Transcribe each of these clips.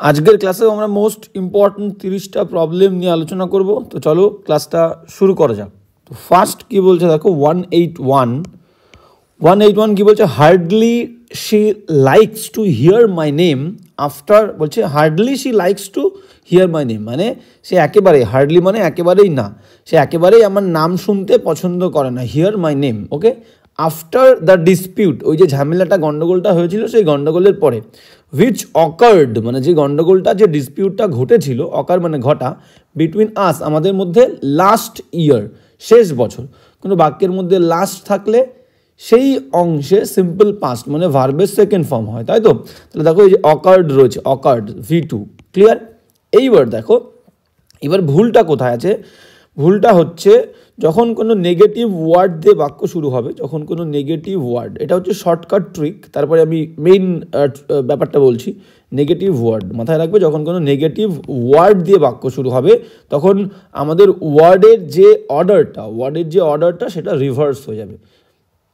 আজকের ক্লাসেও আমরা মোস্ট ইম্পর্টেন্ট 30টা প্রবলেম নিয়ে আলোচনা করব। তো চলো ক্লাসটা শুরু করা যাক। তো ফার্স্ট কি বলছে দেখো 181 কি বলছে, hardly she likes to hear my name after, বলছে hardly she likes to hear my name, মানে সে একেবারে, হার্ডলি মানে একেবারেই না, সে একেবারেই আমার নাম শুনতে পছন্দ করে না, here my name, okay. After the dispute, ওই যে ঝামেলাটা গন্ডগোলটা হয়েছিল সেই গন্ডগোলের পরে, হুইচ অকার্ড মানে যে গন্ডগোলটা যে ডিসপিউটটা ঘটেছিল, অকার মানে ঘটা, বিটুইন আস আমাদের মধ্যে, লাস্ট ইয়ার শেষ বছর। কোনো বাক্যের মধ্যে লাস্ট থাকলে সেই অংশে সিম্পল পাস্ট মানে ভার্বের সেকেন্ড ফর্ম হয়, তাই তো। তাহলে দেখো এই যে অকার্ড রয়েছে, অকার্ড V2, ক্লিয়ার। এইবার দেখো এবার ভুলটা কোথায় আছে, ভুলটা হচ্ছে যখন কোনো নেগেটিভ ওয়ার্ড দিয়ে বাক্য শুরু হবে, যখন কোনো নেগেটিভ ওয়ার্ড, এটা হচ্ছে শর্টকাট ট্রিক, তারপরে আমি মেইন ব্যাপারটা বলছি। নেগেটিভ ওয়ার্ড মাথায় রাখবে, যখন কোনো নেগেটিভ ওয়ার্ড দিয়ে বাক্য শুরু হবে তখন আমাদের ওয়ার্ডের যে অর্ডারটা সেটা রিভার্স হয়ে যাবে,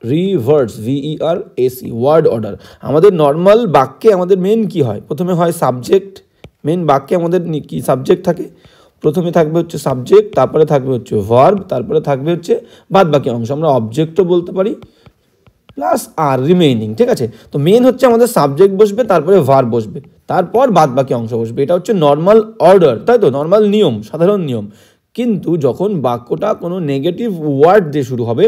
রিভার্স VERS, ওয়ার্ড অর্ডার। আমাদের নর্মাল বাক্যে আমাদের মেন কি হয়, প্রথমে হয় সাবজেক্ট, মেন বাক্যে আমাদের কি সাবজেক্ট থাকে, প্রথমে থাকবে হচ্ছে সাবজেক্ট, তারপরে থাকবে হচ্ছে ভার্ব, তারপরে থাকবে হচ্ছে বাদ বাকি অংশ, আমরা অবজেক্টও বলতে পারি, প্লাস আর রিমেইনিং, ঠিক আছে। তো মেন হচ্ছে আমাদের সাবজেক্ট বসবে, তারপরে ভার্ব বসবে, তারপর বাদ বাকি অংশ বসবে, এটা হচ্ছে নর্মাল অর্ডার, তাই তো, নর্মাল নিয়ম, সাধারণ নিয়ম। কিন্তু যখন বাক্যটা কোনো নেগেটিভ ওয়ার্ড দিয়ে শুরু হবে,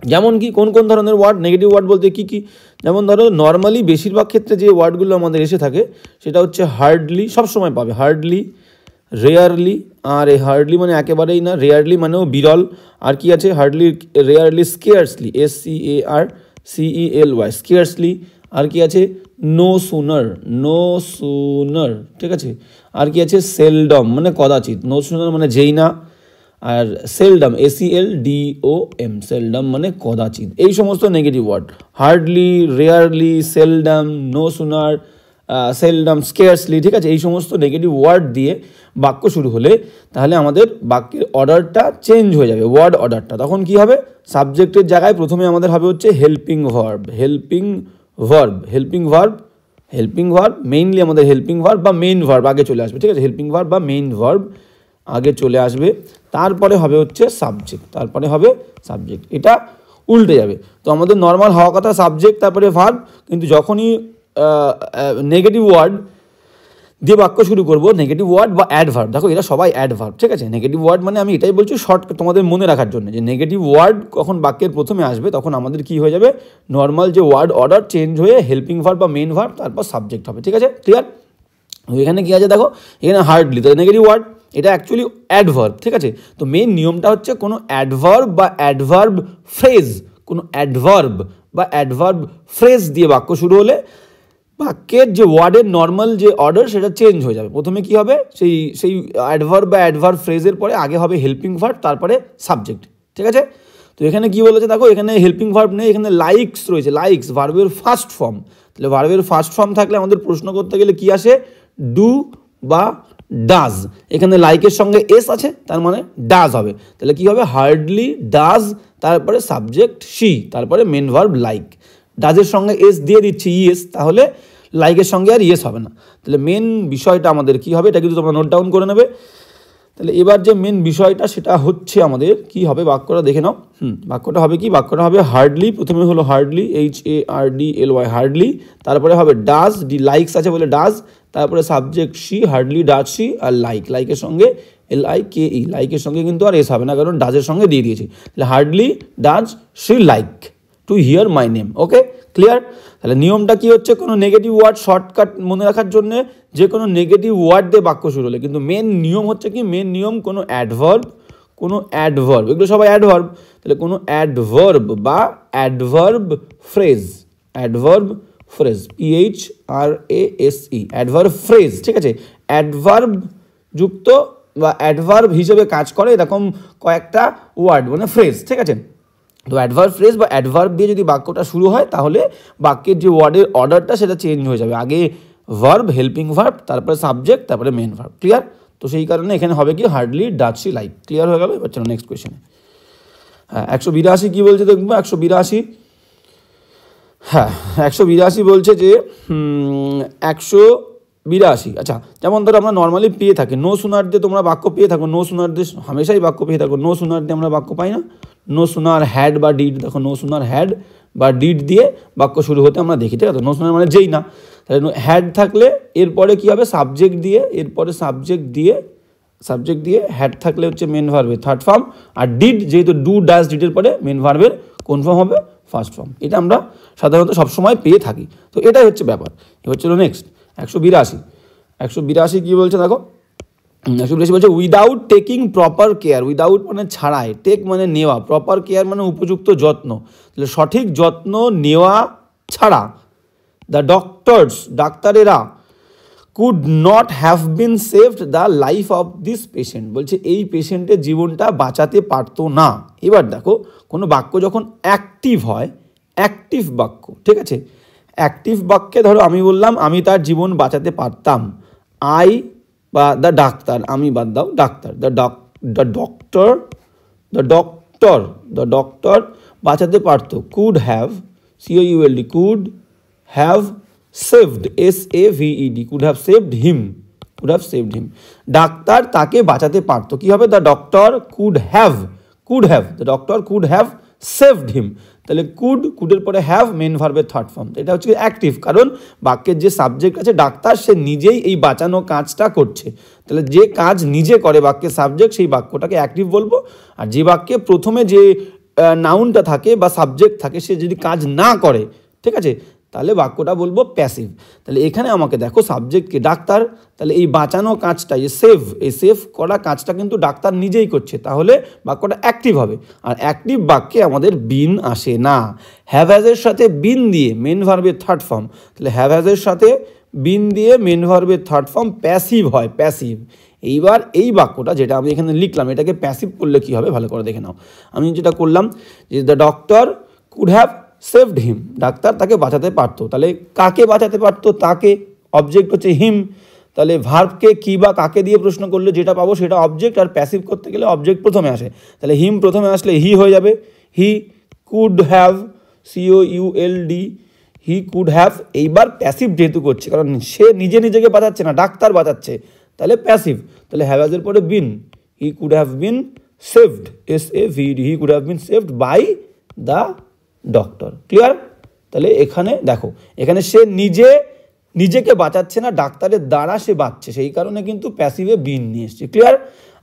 যেমন কি কোন কোন ধরনের ওয়ার্ড, নেগেটিভ ওয়ার্ড বলতে কি কি, যেমন ধরো নর্মালি বেশিরভাগ ক্ষেত্রে যে ওয়ার্ডগুলো আমাদের এসে থাকে সেটা হচ্ছে হার্ডলি, সবসময় পাবে হার্ডলি, রেয়ারলি, আর এই হার্ডলি মানে একেবারেই না, রেয়ারলি মানেও বিরল, আর কি আছে hardly, rarely, scarcely, SCARCELY, scarcely, আর কি আছে নো সুনার, ঠিক আছে, আর কি আছে সেলডম মানে কদাচিৎ, নো সুনার মানে যেই না, আর সেলডম SELDOM, সেলডম মানে কদাচিৎ। এই সমস্ত negative word, hardly, rarely, seldom, no sooner, seldom, scarcely, ঠিক আছে, এই সমস্ত নেগেটিভ ওয়ার্ড দিয়ে বাক্য শুরু হলে তাহলে আমাদের বাক্যের অর্ডারটা চেঞ্জ হয়ে যাবে, ওয়ার্ড অর্ডারটা। তখন কি হবে, সাবজেক্টের জায়গায় প্রথমে আমাদের হবে হচ্ছে হেল্পিং ভার্ব, মেইনলি আমাদের হেল্পিং ভার্ব বা মেইন ভার্ব আগে চলে আসবে, ঠিক আছে, হেল্পিং ভার্ব বা মেইন ভার্ব আগে চলে আসবে, তারপরে হবে হচ্ছে সাবজেক্ট, এটা উল্টে যাবে। তো আমাদের নর্মাল হওয়া কথা সাবজেক্ট তারপরে ভার্ব, কিন্তু যখনই নেগেটিভ ওয়ার্ড দিয়ে বাক্য শুরু করবো, নেগেটিভ ওয়ার্ড বা অ্যাডভার্ব, দেখো এরা সবাই অ্যাডভার্ব, ঠিক আছে। নেগেটিভ ওয়ার্ড মানে আমি এটাই বলছি শর্ট তোমাদের মনে রাখার জন্য, যে নেগেটিভ ওয়ার্ড কখন বাক্যের প্রথমে আসবে তখন আমাদের কি হয়ে যাবে, নর্মাল যে ওয়ার্ড অর্ডার চেঞ্জ হয়ে হেল্পিং ভার্ব বা মেইন ভার্ব, তারপর সাবজেক্ট হবে, ঠিক আছে, ক্লিয়ার। এখানে কি আছে দেখো, এখানে হার্ডলি, তো নেগেটিভ ওয়ার্ড, এটা অ্যাকচুয়ালি অ্যাডভার্ব, ঠিক আছে। তো মেইন নিয়মটা হচ্ছে কোনো অ্যাডভার্ব বা অ্যাডভার্ব ফ্রেজ দিয়ে বাক্য শুরু হলে বাক্যের যে ওয়ার্ডের নর্মাল যে অর্ডার সেটা চেঞ্জ হয়ে যাবে। প্রথমে কি হবে, সেই অ্যাডভার্ব বা অ্যাডভার্ব ফ্রেজের পরে আগে হবে হেল্পিং ভার্ব, তারপরে সাবজেক্ট, ঠিক আছে। তো এখানে কি বলেছে দেখো, এখানে হেল্পিং ভার্ব নেই, এখানে লাইকস রয়েছে, লাইকস ভার্বের ফার্স্ট ফর্ম। তাহলে ভার্বের ফার্স্ট ফর্ম থাকলে আমাদের প্রশ্ন করতে গেলে কি আসে, ডু বা ডাজ, এখানে লাইকের সঙ্গে এস আছে, তার মানে ডাজ হবে। তাহলে কি হবে, হার্ডলি ডাজ, তারপরে সাবজেক্ট শি, তারপরে মেন ভার্ব লাইক, ডাজের সঙ্গে এস দিয়ে দিচ্ছি ইয়েস, তাহলে লাইকের সঙ্গে আর ইয়েস হবে না। তাহলে মেন বিষয়টা আমাদের কি হবে, এটা কিন্তু তোমরা নোট ডাউন করে নেবে। তাহলে এবার যে মেন বিষয়টা সেটা হচ্ছে আমাদের কি হবে, বাক্যটা দেখে নাও। বাক্যটা হবে কি, বাক্যটা হবে হার্ডলি, প্রথমে হলো হার্ডলি, HARDLY, হার্ডলি, তারপরে হবে ডাজ, লাইকস আছে বলে ডাজ, তারপরে subject she, hardly does she, আর লাইকের সঙ্গে LIKE, লাইকের সঙ্গে কিন্তু আর এস হবে না কারণ ডাজের সঙ্গে দিয়ে দিয়েছি। তাহলে hardly does she like to hear my name, okay, clear. তাহলে নিয়মটা কি হচ্ছে, কোনো নেগেটিভ ওয়ার্ড শর্টকাট মনে রাখার জন্য যে কোনো নেগেটিভ ওয়ার্ড দিয়ে বাক্য শুরু হলে, কিন্তু মেন নিয়ম হচ্ছে কি, মেন নিয়ম কোনো অ্যাডভার্ব, এগুলো সবাই অ্যাডভার্ব, তাহলে কোনো অ্যাডভার্ব বা adverb phrase, PHRASE, adverb phrase, ঠিক আছে। অ্যাডভার্ব যুক্ত বা অ্যাডভার্ব হিসেবে কাজ করে এরকম কয়েকটা ওয়ার্ড মানে ফ্রেজ, ঠিক আছে। তো অ্যাডভার্ব ফ্রেজ বা অ্যাডভার্ব দিয়ে যদি বাক্যটা শুরু হয় তাহলে বাক্যের যে ওয়ার্ডের অর্ডারটা সেটা চেঞ্জ হয়ে যাবে, আগে ভার্ব, হেল্পিং ভার্ব, তারপরে সাবজেক্ট, তারপরে মেন ভার্ব, ক্লিয়ার। তো সেই কারণে এখানে হবে কি, hardly does she like, clear হয়ে গেল। এবার চলো নেক্সট কোয়েশ্চেনে। হ্যাঁ 182 কী বলছে দেখবো, 182, হ্যাঁ 182 বলছে যে 82। আচ্ছা, যেমন ধরো আমরা নর্মালি পেয়ে থাকি নো সুনার দিয়ে তোমরা বাক্য পেয়ে থাকো, নো সুনার দিয়ে হামেশাই বাক্য পেয়ে থাকো, নো সুনার দিয়ে আমরা বাক্য পাই না, নো সুনার হ্যাড বা ডিড, দেখো নো সুনার হ্যাড বা ডিড দিয়ে বাক্য শুরু হতে আমরা দেখি, ঠিক আছে। নো সুনার মানে যেই না, তাহলে হ্যাড থাকলে এরপরে কী হবে সাবজেক্ট দিয়ে, এরপরে সাবজেক্ট দিয়ে হ্যাড থাকলে হচ্ছে মেন ভার্বের থার্ড ফর্ম, আর ডিড যেহেতু ডু ডাজ ডিডের পরে মেন ভার্বের কোন ফর্ম হবে ফার্স্ট ফর্ম। এটা আমরা সাধারণত সবসময় পেয়ে থাকি, তো এটাই হচ্ছে ব্যাপার। এবার চলো নেক্সট 182 কী বলছে দেখো, 182 বলছে without taking proper care, without মানে ছাড়াই, টেক মানে নেওয়া, প্রপার কেয়ার মানে উপযুক্ত যত্ন, তাহলে সঠিক যত্ন নেওয়া ছাড়া দ্য ডক্টরস ডাক্তারেরা could not have been saved the life of this patient, বলছে এই পেশেন্টের জীবনটা বাঁচাতে পারতো না। এবার দেখো কোনো বাক্য যখন অ্যাক্টিভ হয়, অ্যাক্টিভ বাক্য, ঠিক আছে, অ্যাক্টিভ বাক্যে ধরো আমি বললাম আমি তার জীবন বাঁচাতে পারতাম, আই বা দ্য ডাক্তার, আমি বাদ দাও ডাক্তার, দ্য ডক্টর বাঁচাতে পারতো, could have COULD could have saved SAVED could have saved him, ডাক্তার তাকে বাঁচাতে পারতো, কি হবে the doctor could have the doctor could have saved him, তাহলে কুডের পরে হ্যাভ মেন ভার্বের থার্ড ফর্ম, এটা হচ্ছে অ্যাক্টিভ, কারণ বাক্যের যে সাবজেক্ট আছে ডাক্তার সে নিজেই এই বাঁচানো কাজটা করছে, তাহলে যে কাজ নিজে করে বাক্যের সাবজেক্ট সেই বাক্যটাকে অ্যাক্টিভ বলবো, আর যে বাক্যে প্রথমে যে নাউনটা থাকে বা সাবজেক্ট থাকে সে যদি কাজ না করে, ঠিক আছে, তাহলে বাক্যটা বলবো প্যাসিভ। তাহলে এখানে আমাকে দেখো সাবজেক্টকে ডাক্তার, তাহলে এই বাঁচানো কাজটা এই সেভ করা কাজটা কিন্তু ডাক্তার নিজেই করছে, তাহলে বাক্যটা অ্যাক্টিভ হবে। আর অ্যাক্টিভ বাক্যে আমাদের বিন আসে না, হ্যাভ হ্যাজের সাথে বিন দিয়ে মেন ভার্বের থার্ড ফর্ম, তাহলে হ্যাভ হ্যাজের সাথে বিন দিয়ে মেন ভার্বের থার্ড ফর্ম প্যাসিভ হয়, প্যাসিভ। এইবার এই বাক্যটা যেটা আমি এখানে লিখলাম এটাকে প্যাসিভ করলে কি হবে ভালো করে দেখে নাও। আমি যেটা করলাম যে the doctor could have saved him, doctor তাকে বাঁচাতে পারতো, তাহলে কাকে বাঁচাতে পারতো, তাকে, অবজেক্ট হচ্ছে হিম, তাহলে ভার্বকে কি বা কাকে দিয়ে প্রশ্ন করলে যেটা পাবো সেটা অবজেক্ট, আর প্যাসিভ করতে গেলে অবজেক্ট প্রথমে আসে, তাহলে হিম প্রথমে আসলে হি হয়ে যাবে, হি could have COULD he could have, এইবার প্যাসিভ যেহেতু করছে কারণ সে নিজেকে বাঁচাচ্ছে না ডাক্তার বাঁচাচ্ছে, তাহলে প্যাসিভ, তাহলে হ্যাভাজের পরে been, he could have been saved SAVED he could have been saved by the doctor, clear. তাহলে এখানে দেখো এখানে সে নিজেকে বাঁচাচ্ছে না, ডাক্তারের দ্বারা সে বাঁচছে, সেই কারণে কিন্তু প্যাসিভে বিন নিয়ে এসছে, ক্লিয়ার।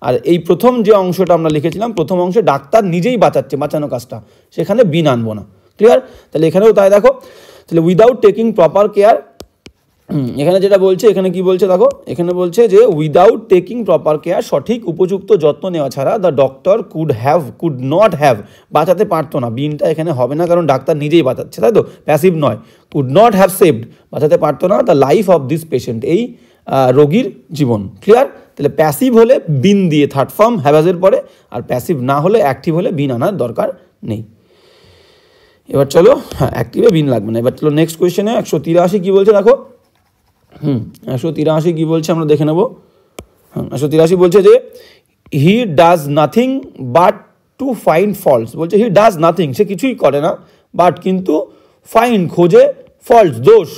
আর এই প্রথম যে অংশটা আমরা লিখেছিলাম প্রথম অংশে ডাক্তার নিজেই বাঁচাচ্ছে বাঁচানো কাজটা, সেখানে বিন আনবো না, ক্লিয়ার। তাহলে এখানেও তাই দেখো, তাহলে উইদাউট টেকিং প্রপার কেয়ার, এখানে যেটা বলছে এখানে কি বলছে দেখো, এখানে বলছে যে উইদাউট টেকিং প্রপার কেয়ার, সঠিক উপযুক্ত যত্ন নেওয়া ছাড়া the doctor could not have, বাঁচাতে পারতো না, বিনটা এখানে হবে না কারণ ডাক্তার নিজেই বাঁচাচ্ছে, তাই তো, প্যাসিভ নয়, কুড নট হ্যাভ সেভড, বাঁচাতে পারতো না the life of this patient, এই রোগীর জীবন, ক্লিয়ার। তাহলে প্যাসিভ হলে বিন দিয়ে থার্ড ফর্ম হ্যাভাজের পরে, আর প্যাসিভ না হলে অ্যাক্টিভ হলে বিন আনার দরকার নেই। এবার চলো, হ্যাঁ অ্যাক্টিভে বিন লাগবে না। এবার চলো নেক্সট কোয়েশ্চেনে 183 কি বলছে দেখো, 183 কি বলছে আমরা দেখে নেব। 183 বলছে যে he does nothing but to find faults, বলছে হি ডাজ নাথিং, সে কিছুই করে না, বাট কিন্তু ফাইন্ড খোঁজে, ফল্টস দোষ,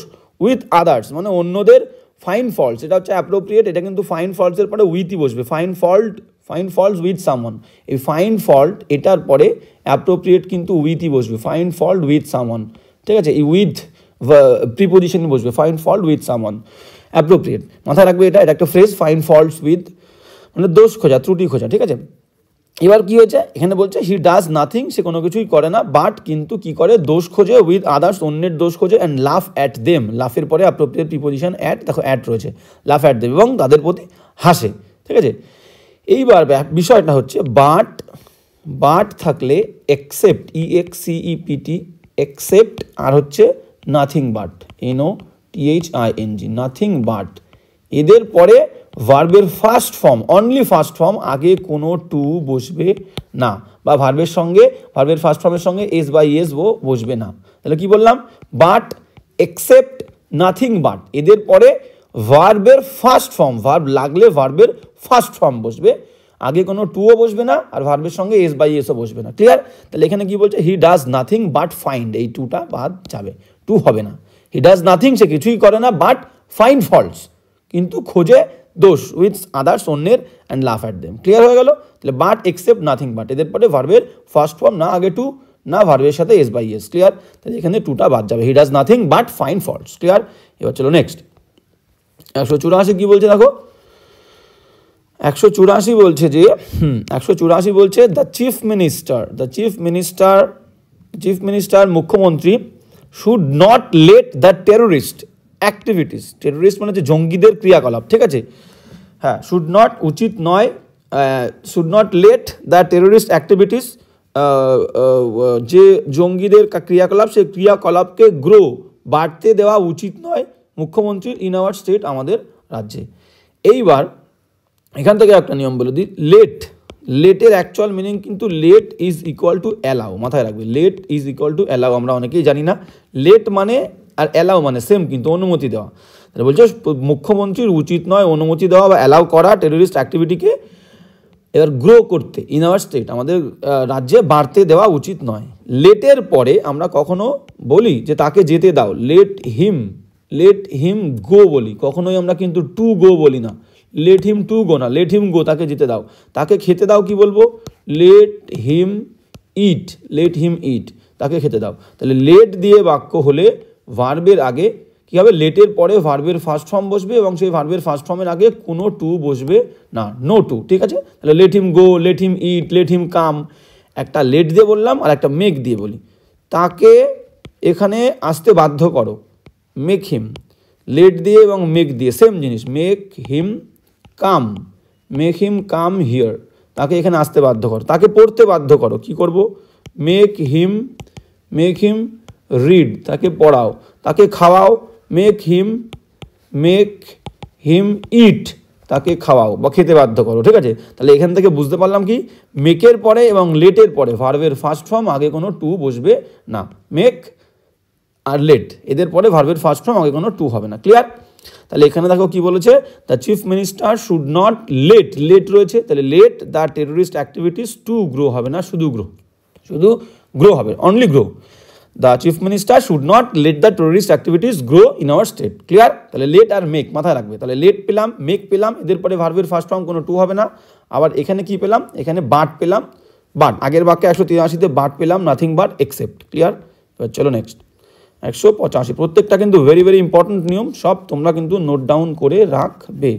উইথ আদার্স মানে অন্যদের, ফাইন্ড ফল্টস এটা হচ্ছে অ্যাপ্রোপ্রিয়েট, এটা কিন্তু ফাইন্ড ফল্টসের পরে উইথই বসবে, ফাইন্ড ফল্টস উইথ সামওয়ান, এই ফাইন্ড ফল্ট এটার পরে অ্যাপ্রোপ্রিয়েট কিন্তু উইথই বসবে, ফাইন্ড ফল্ট উইথ সামওয়ান, ঠিক আছে, এই উইথ প্রিপোজিশনে বসবে, find fault with someone, appropriate, মাথায় রাখবে এটা একটা ফ্রেজ, ফাইন্ড ফল্টস উইথ মানে দোষ খোঁজা, ত্রুটি খোঁজা, ঠিক আছে। এবার কি হয়েছে এখানে বলছে হি ডাজ নাথিং, সে কোনো কিছুই করে না, বাট কিন্তু কি করে দোষ খোঁজে, উইথ আদার্স অন্যের দোষ খোঁজে, অ্যান্ড লাফ অ্যাট দেম, লাফের পরে অ্যাপ্রোপ্রিয়েট প্রিপোজিশন অ্যাট, দেখো অ্যাট রয়েছে, লাফ অ্যাট দেম এবং তাদের প্রতি হাসে, ঠিক আছে। এইবার বিষয়টা হচ্ছে বাট থাকলে এক্সেপ্ট EXCEPT এক্সেপ্ট, আর হচ্ছে nothing but NOTHING nothing but, এদের পরে ভার্বের first form, only first form, আগে কোনো টু বসবে না, বা ভার্বের ফার্স্ট ফর্মের সঙ্গে এস বাই এস বসবে না। তাহলে কি বললাম, বাট এক্সেপ্ট নাথিং বাট, এদের পরে ভার্বের ফার্স্ট ফর্ম, ভার্ব লাগলে ভার্বের ফার্স্ট ফর্ম বসবে, আগে কোনো টুও বসবে না, আর ভার্বের সঙ্গে এস বাই এসও বসবে না, ক্লিয়ার। তাহলে এখানে কি বলছে, he does nothing but find, এই টুটা বাদ যাবে, টু হবে না, হি ডাজ নাথিং সে কিছুই করে না, বাট ফাইন্ড ফল্টস, কিন্তু খোঁজে দোষ উইথ আদার্স অন্যের অ্যান্ড লাফ অ্যাট দেম। ক্লিয়ার হয়ে গেল? তাহলে বাট এক্সেপ্ট নাথিং বাট, এদের পরে ভার্বের ফার্স্ট ফর্ম না আগে টু না ভার্বের সাথে এস বাই এস। ক্লিয়ার? তাহলে এখানে টুটা বাদ যাবে, he does nothing but find faults. Clear? এবার চলো নেক্সট 184 কি বলছে দেখো, 184 বলছে যে 184 বলছে দ্য চিফ মিনিস্টার মুখ্যমন্ত্রী should not let the terrorist activities, terrorist মানে হচ্ছে জঙ্গিদের ক্রিয়াকলাপ, ঠিক আছে? হ্যাঁ, শুড নট উচিত নয়, should not let the terrorist activities, যে জঙ্গিদের ক্রিয়াকলাপ সেই ক্রিয়াকলাপকে গ্রো বাড়তে দেওয়া উচিত নয় মুখ্যমন্ত্রীর ইন আওয়ার স্টেট আমাদের রাজ্যে। এইবার এখান থেকে একটা নিয়ম বলে দিই, লেটের অ্যাকচুয়াল মিনিং কিন্তু let is equal to allow, মাথায় রাখবে, let is equal to allow, আমরা অনেকেই জানি না। লেট মানে আর অ্যালাউ মানে সেম কিন্তু অনুমতি দেওয়া। তাহলে বলছে মুখ্যমন্ত্রীর উচিত নয় অনুমতি দেওয়া বা অ্যালাউ করা টেরোরিস্ট অ্যাক্টিভিটিকে এবার গ্রো করতে ইন আওয়ার স্টেট আমাদের রাজ্যে বাড়তে দেওয়া উচিত নয়। লেটের পরে আমরা কখনো বলি যে তাকে যেতে দাও, লেট হিম গো বলি, কখনোই আমরা কিন্তু টু গো বলি না, লেট হিম টু গো না, লেট হিম গো, তাকে যেতে দাও। তাকে খেতে দাও কি বলবো, লেট হিম ইট, তাকে খেতে দাও। তাহলে লেট দিয়ে বাক্য হলে ভার্বের আগে কী হবে, লেটের পরে ভার্বের ফার্স্ট ফর্ম বসবে এবং সেই ভার্বের ফার্স্ট ফর্মের আগে কোনো টু বসবে না, নো টু, ঠিক আছে? তাহলে লেট হিম গো, লেট হিম ইট, লেট হিম কাম, একটা লেট দিয়ে বললাম আর একটা মেক দিয়ে বলি। তাকে এখানে আসতে বাধ্য করো, মেক হিম, লেট দিয়ে এবং মেক দিয়ে সেম জিনিস, মেক হিম কাম হিয়ার, তাকে এখানে আসতে বাধ্য করো। তাকে পড়তে বাধ্য করো, কি করব, মেক হিম রিড, তাকে পড়াও। তাকে খাওয়াও, মেক হিম ইট, তাকে খাওয়াও বা খেতে বাধ্য করো, ঠিক আছে? তাহলে এখান থেকে বুঝতে পারলাম কি, মেকের পরে এবং লেটের পরে ভার্বের ফার্স্ট ফর্ম আগে কোনো টু বসবে না, মেক আর লেট এদের পরে ভার্বের ফার্স্ট ফর্ম আগে কোনো টু হবে না। ক্লিয়ার? তাহলে এখানে দেখো কি বলেছে, the chief minister should not late রয়েছে, তাহলে let the terrorist activities to grow হবে না, শুধু গ্রো হবে, only grow. The chief minister should not let the terrorist activities grow in our state. Clear? তাহলে লেট আর মেক মাথায় রাখবে। তাহলে লেট পেলাম, মেক পেলাম, এদের পরে ভার্বের ফার্স্ট ফর্ম কোনো টু হবে না। আবার এখানে কি পেলাম, এখানে বাট পেলাম, বাট আগের বাক্যে 183-তে বাট পেলাম, নাথিং বাট এক্সেপ্ট। ক্লিয়ার? এবার চলো নেক্সট 185, প্রত্যেকটা কিন্তু ভেরি ভেরি ইম্পর্টেন্ট নিয়ম, সব তোমরা কিন্তু নোট ডাউন করে রাখবে।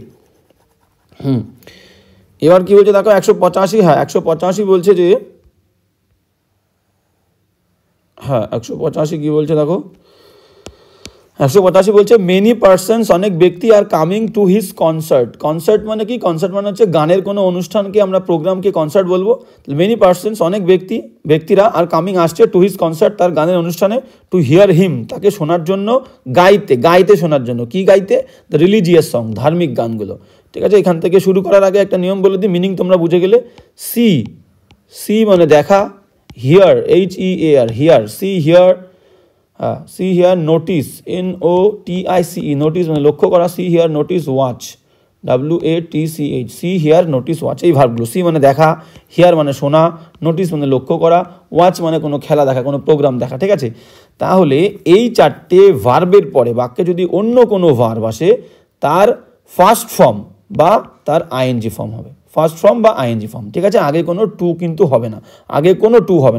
এবার কি বলছে দেখো 185, হ্যাঁ 185 বলছে যে, হ্যাঁ 185 কি বলছে দেখো, 185 বলছে মেনি পার্সনস, অনেক ব্যক্তি আর কামিং টু হিজ কনসার্ট মানে কি, কনসার্ট মানে হচ্ছে গানের কোনো অনুষ্ঠানকে আমরা প্রোগ্রামকে কনসার্ট বলবো। মেনি পার্সনস অনেক ব্যক্তিরা আর কামিং আসছে টু হিজ কনসার্ট তার গানের অনুষ্ঠানে, টু হিয়ার হিম তাকে শোনার জন্য, গাইতে শোনার জন্য, কি গাইতে, দ্য রিলিজিয়াস সং ধার্মিক গানগুলো। ঠিক আছে? এখান থেকে শুরু করার আগে একটা নিয়ম বলে দিই, মিনিং তোমরা বুঝে গেলে। সি মানে দেখা, here HEAR here, C here notice NOTICE notice মানে লক্ষ্য করা, C here notice watch WATCH, C here notice watch, এই ভার্বগুলো। সি মানে দেখা, হিয়ার মানে শোনা, নোটিস মানে লক্ষ্য করা, ওয়াচ মানে কোনো খেলা দেখা, কোনো প্রোগ্রাম দেখা। ঠিক আছে? তাহলে এই চারটে ভার্বের পরে বাক্যে যদি অন্য কোনো ভার্ব আসে তার ফার্স্ট ফর্ম বা তার আইএনজি ফর্ম হবে, ফার্স্ট ফর্ম বা আইএনজি ফর্ম। ঠিক আছে? আগে কোনো টু কিন্তু হবে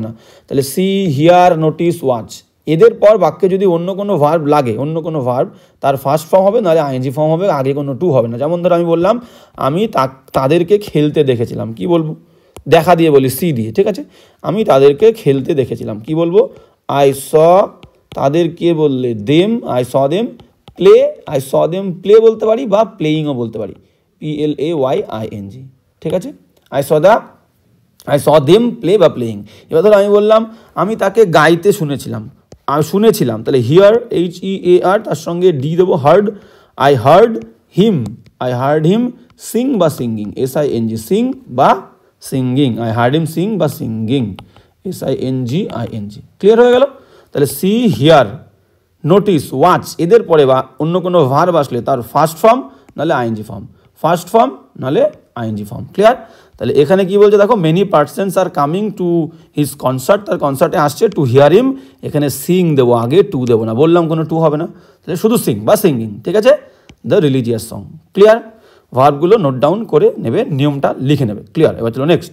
না, তাহলে সি হিয়ার নোটিস ওয়াচ এদের পর বাক্যে যদি অন্য কোনো ভার্ব লাগে, অন্য কোনো ভার্ব, তার ফার্স্ট ফর্ম হবে, নাহলে আইএনজি ফর্ম হবে, আগে কোনো টু হবে না। যেমন ধরো আমি বললাম আমি তাদেরকে খেলতে দেখেছিলাম, কি বলবো, দেখা দিয়ে বলি সি দিয়ে। ঠিক আছে? আমি তাদেরকে খেলতে দেখেছিলাম, কি বলবো, আই স, তাদেরকে বললে them, I saw them play বলতে পারি বা প্লেয়িংও বলতে পারি, PLAYING। ঠিক আছে? আই স দেম প্লে বা প্লেয়িং। এবার ধরো আমি বললাম আমি তাকে গাইতে শুনেছিলাম, তাহলে হিয়ার HEAR, তার সঙ্গে ডি দেবো, হার্ড, আই হার্ড হিম সিং বা সিঙ্গিং, SING, সিং বা সিঙ্গিং, আই হার্ড হিম সিং বা সিঙ্গিং, SINGING। ক্লিয়ার হয়ে গেল? তাহলে সি হিয়ার নোটিস ওয়াচ এদের পরে বা অন্য কোনো ভার্ব আসলে তার ফার্স্ট ফর্ম নাহলে আইএনজি ফর্ম, ফার্স্ট ফর্ম নাহলে আইএনজি ফর্ম। ক্লিয়ার? তাহলে এখানে কি বলছে দেখো, many persons are coming to his concert, তার কনসার্টে আসছে, টু হিয়ার হিম, এখানে সিং দেবো আগে, টু দেবো না, বললাম কোনো টু হবে না, তাহলে শুধু সিং বা সিঙ্গিং, ঠিক আছে, দ্য রিলিজিয়াস সং। ক্লিয়ার? ভার্বগুলো নোট ডাউন করে নেবে, নিয়মটা লিখে নেবে। ক্লিয়ার? এবার চলো নেক্সট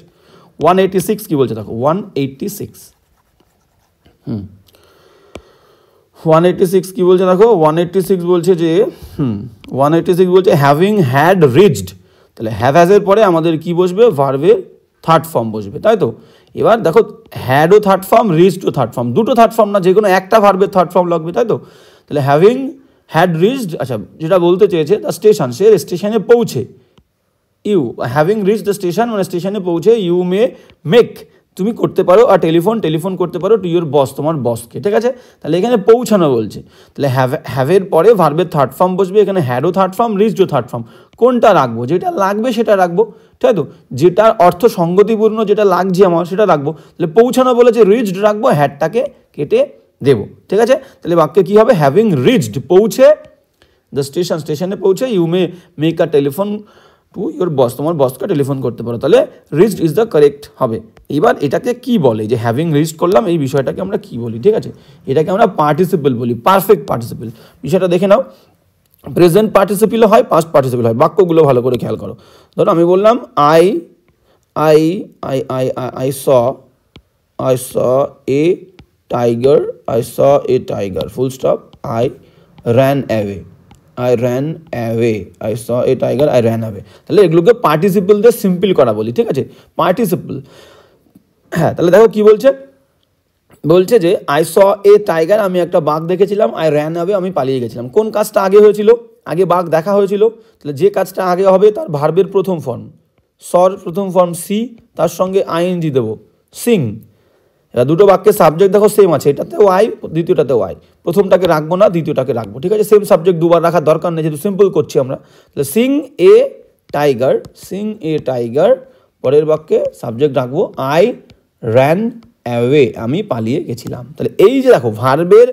186 কি বলছে দেখো, 186 186 কি বলছে দেখো, 186 বলছে যে 186 বলছে হ্যাভিং হ্যাড রিচড, তাহলে হ্যাভ হ্যাজের পরে আমাদের কি বসবে, ভার্বের থার্ড ফর্ম বসবে, তাই তো। এবার দেখো হ্যাডও থার্ড ফর্ম, রিচডও থার্ড ফর্ম, দুটো থার্ড ফর্ম না, যে কোনো একটা ভার্বের থার্ড ফর্ম লাগবে, তাই তো। তাহলে হ্যাভিং হ্যাড রিচড, আচ্ছা যেটা বলতে চেয়েছে দ্য স্টেশন, সে স্টেশনে পৌঁছে, you having reach the station মানে স্টেশনে পৌঁছে, ইউ মে মেক, তুমি করতে পারো, আর টেলিফোন করতে পারো টু ইউর বস, তোমার বসকে, ঠিক আছে। তাহলে এখানে পৌঁছানো বলছে, তাহলে হ্যাভের পরে ভার্বের থার্ড ফর্ম বসবে, এখানে হ্যাডও থার্ড ফর্ম, রিচডও থার্ড ফর্ম, কোনটা রাখবো, যেটা লাগবে সেটা রাখবো, তাই তো, যেটার অর্থ সঙ্গতিপূর্ণ, যেটা লাগছে আমার সেটা রাখবো। তাহলে পৌঁছানো বলেছে, রিচড রাখবো, হ্যাডটাকে কেটে দেবো, ঠিক আছে। তাহলে বাক্যে কী হবে, হ্যাভিং রিচড, পৌঁছে দ্য স্টেশন, স্টেশনে পৌঁছে, you may make a telephone to your boss, তোমার বসকে টেলিফোন করতে পারো, তাহলে রিচড ইজ দ্য কারেক্ট হবে। এবার এটাকে কি বলে, যে হ্যাভিং রিচড করলাম, এই বিষয়টাকে আমরা কি বলি, ঠিক আছে, এটাকে আমরা পার্টিসিপল বলি, পারফেক্ট পার্টিসিপল। বিষয়টা দেখে নাও, প্রেজেন্ট পার্টিসিপল হয়, পাস্ট পার্টিসিপল হয়, বাক্যগুলো ভালো করে খেয়াল করো। ধরো আমি বললাম I saw a tiger, full stop, I ran away, I saw a tiger, I ran away। তাহলে এগুলোকে পার্টিসিপল দিয়ে সিম্পল করা বলি, ঠিক আছে, পার্টিসিপল। হ্যাঁ, তাহলে দেখো কি বলছে, বলছে যে আই স এ টাইগার, আমি একটা বাঘ দেখেছিলাম, আই র্যান অ্যাওয়ে, আমি পালিয়ে গেছিলাম। কোন কাজটা আগে হয়েছিল, আগে বাঘ দেখা হয়েছিল, তাহলে যে কাজটা আগে হবে তার ভার্বের প্রথম ফর্ম, সর প্রথম ফর্ম সি, তার সঙ্গে আইএনজি দেবো, সিং। এবার দুটো বাক্যের সাবজেক্ট দেখো সেম আছে, এটাতেও আই, দ্বিতীয়টাতেও আই, প্রথমটাকে রাখবো না, দ্বিতীয়টাকে রাখবো, ঠিক আছে, সেম সাবজেক্ট দুবার রাখার দরকার নেই, যেহেতু সিম্পল করছি আমরা। তাহলে সিং এ টাইগার, পরের বাক্যে সাবজেক্ট রাখবো আই র্যান অ্যাওয়ে, আমি পালিয়ে গেছিলাম। তাহলে এই যে দেখো ভার্বের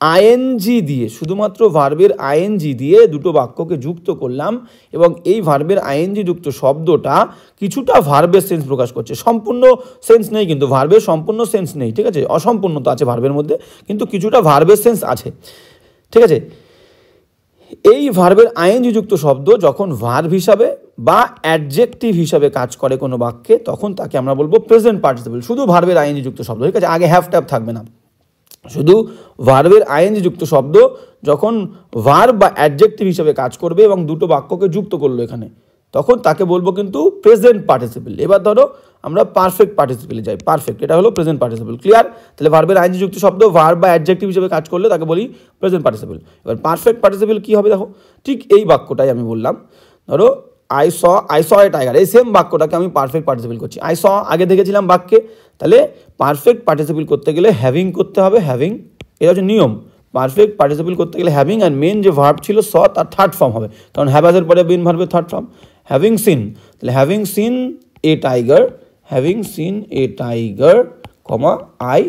আইএনজি দিয়ে, শুধুমাত্র ভার্বের আইএনজি দিয়ে দুটো বাক্যকে যুক্ত করলাম, এবং এই ভার্বের আইএনজি যুক্ত শব্দটা কিছুটা ভার্বের সেন্স প্রকাশ করছে, সম্পূর্ণ সেন্স নেই কিন্তু, ভার্বের সম্পূর্ণ সেন্স নেই, ঠিক আছে, অসম্পূর্ণতা আছে ভার্বের মধ্যে, কিন্তু কিছুটা ভার্বের সেন্স আছে, ঠিক আছে। এই ভার্বের আইএনজি যুক্ত শব্দ যখন ভার্ব হিসাবে বা অ্যাডজেক্টিভ হিসাবে কাজ করে কোনো বাক্যে, তখন তাকে আমরা বলবো প্রেজেন্ট পার্টিসিপল, শুধু ভার্বের আইএনজি যুক্ত শব্দ, ঠিক আছে, আগে হ্যাভ ট্যাভ থাকবে না, শুধু ভার্বের আইএনজি যুক্ত শব্দ যখন ভার্ব বা অ্যাডজেক্টিভ হিসেবে কাজ করবে এবং দুটো বাক্যকে যুক্ত করলো এখানে, তখন তাকে বলবো কিন্তু প্রেজেন্ট পার্টিসিপল। এবার ধরো আমরা পারফেক্ট পার্টিসিপলে যাই, পারফেক্ট, এটা হলো প্রেজেন্ট পার্টিসিপল। ক্লিয়ার? তাহলে ভার্বের আইএনজি যুক্ত শব্দ ভার্ব বা অ্যাডজেক্টিভ হিসেবে কাজ করলে তাকে বলি প্রেজেন্ট পার্টিসিপল। এবার পারফেক্ট পার্টিসিপল কী হবে দেখো, ঠিক এই বাক্যটাই আমি বললাম, ধরো আই স এ টাইগার, এই সেম বাক্যটাকে আমি পারফেক্ট পার্টিসিপল করছি। আই স আগে দেখেছিলাম বাক্যে, তাহলে পারফেক্ট পার্টিসিপল করতে গেলে হ্যাভিং করতে হবে, হ্যাভিং, এটা হচ্ছে নিয়ম। পারফেক্ট পার্টিসিপল করতে গেলে হ্যাভিং, আর মেন যে ভার্ব ছিল স, তার থার্ড ফর্ম হবে, কারণ হ্যাভাজের পরে মেন ভার্বের থার্ড ফর্ম, হ্যাভিং সিন। তাহলে having scene a tiger, comma I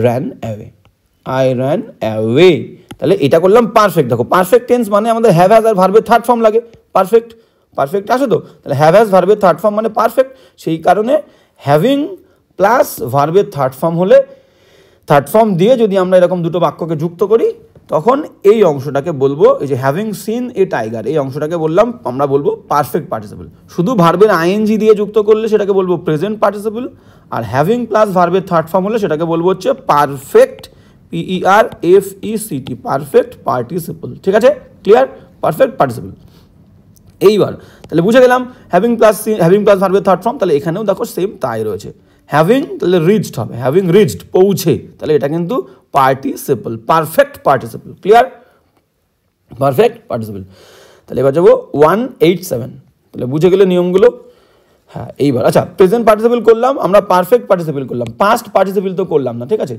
ran away, তাহলে এটা করলাম পারফেক্ট। দেখো পারফেক্ট টেন্স মানে আমাদের হ্যাভ হ্যাজ আর ভার্বের থার্ড ফর্ম লাগে, পারফেক্ট আসে তো, তাহলে হ্যাভ হ্যাজ ভার্বের থার্ড ফর্ম মানে পারফেক্ট, সেই কারণে হ্যাভিং প্লাস ভার্বের থার্ড ফর্ম হলে, থার্ড ফর্ম দিয়ে যদি আমরা এরকম দুটো বাক্যকে যুক্ত করি, তখন এই অংশটাকে বলবো, এই যে হ্যাভিং সিন এ টাইগার, এই অংশটাকে বললাম আমরা বলবো পারফেক্ট পার্টিসিপল। শুধু ভার্বের আইএনজি দিয়ে যুক্ত করলে সেটাকে বলবো present participle, are having plus ভার্বের থার্ড ফর্ম হলে সেটাকে বলবো হচ্ছে পারফেক্ট, PERFECT, পারফেক্ট পার্টিসিপল। ঠিক আছে, ক্লিয়ার? Perfect participle. এইবার তাহলে বুঝে গেলাম হ্যাভিং প্লাস ভার্বের থার্ড ফর্ম, তাহলে এখানেও দেখো সেম তাই রয়েছে। হ্যাভিং তাহলে রিচড হবে, হ্যাভিং রিচড পৌঁছে, তাহলে এটা কিন্তু participle, perfect participle. Clear? Perfect participle. তাহলে এবার যাবো 187, তাহলে বুঝে গেলে নিয়মগুলো। হ্যাঁ, এইবার আচ্ছা প্রেজেন্ট পার্টিসিপল করলাম আমরা, পারফেক্ট পার্টিসিপল করলাম, পাস্ট পার্টিসিপল তো করলাম না, ঠিক আছে।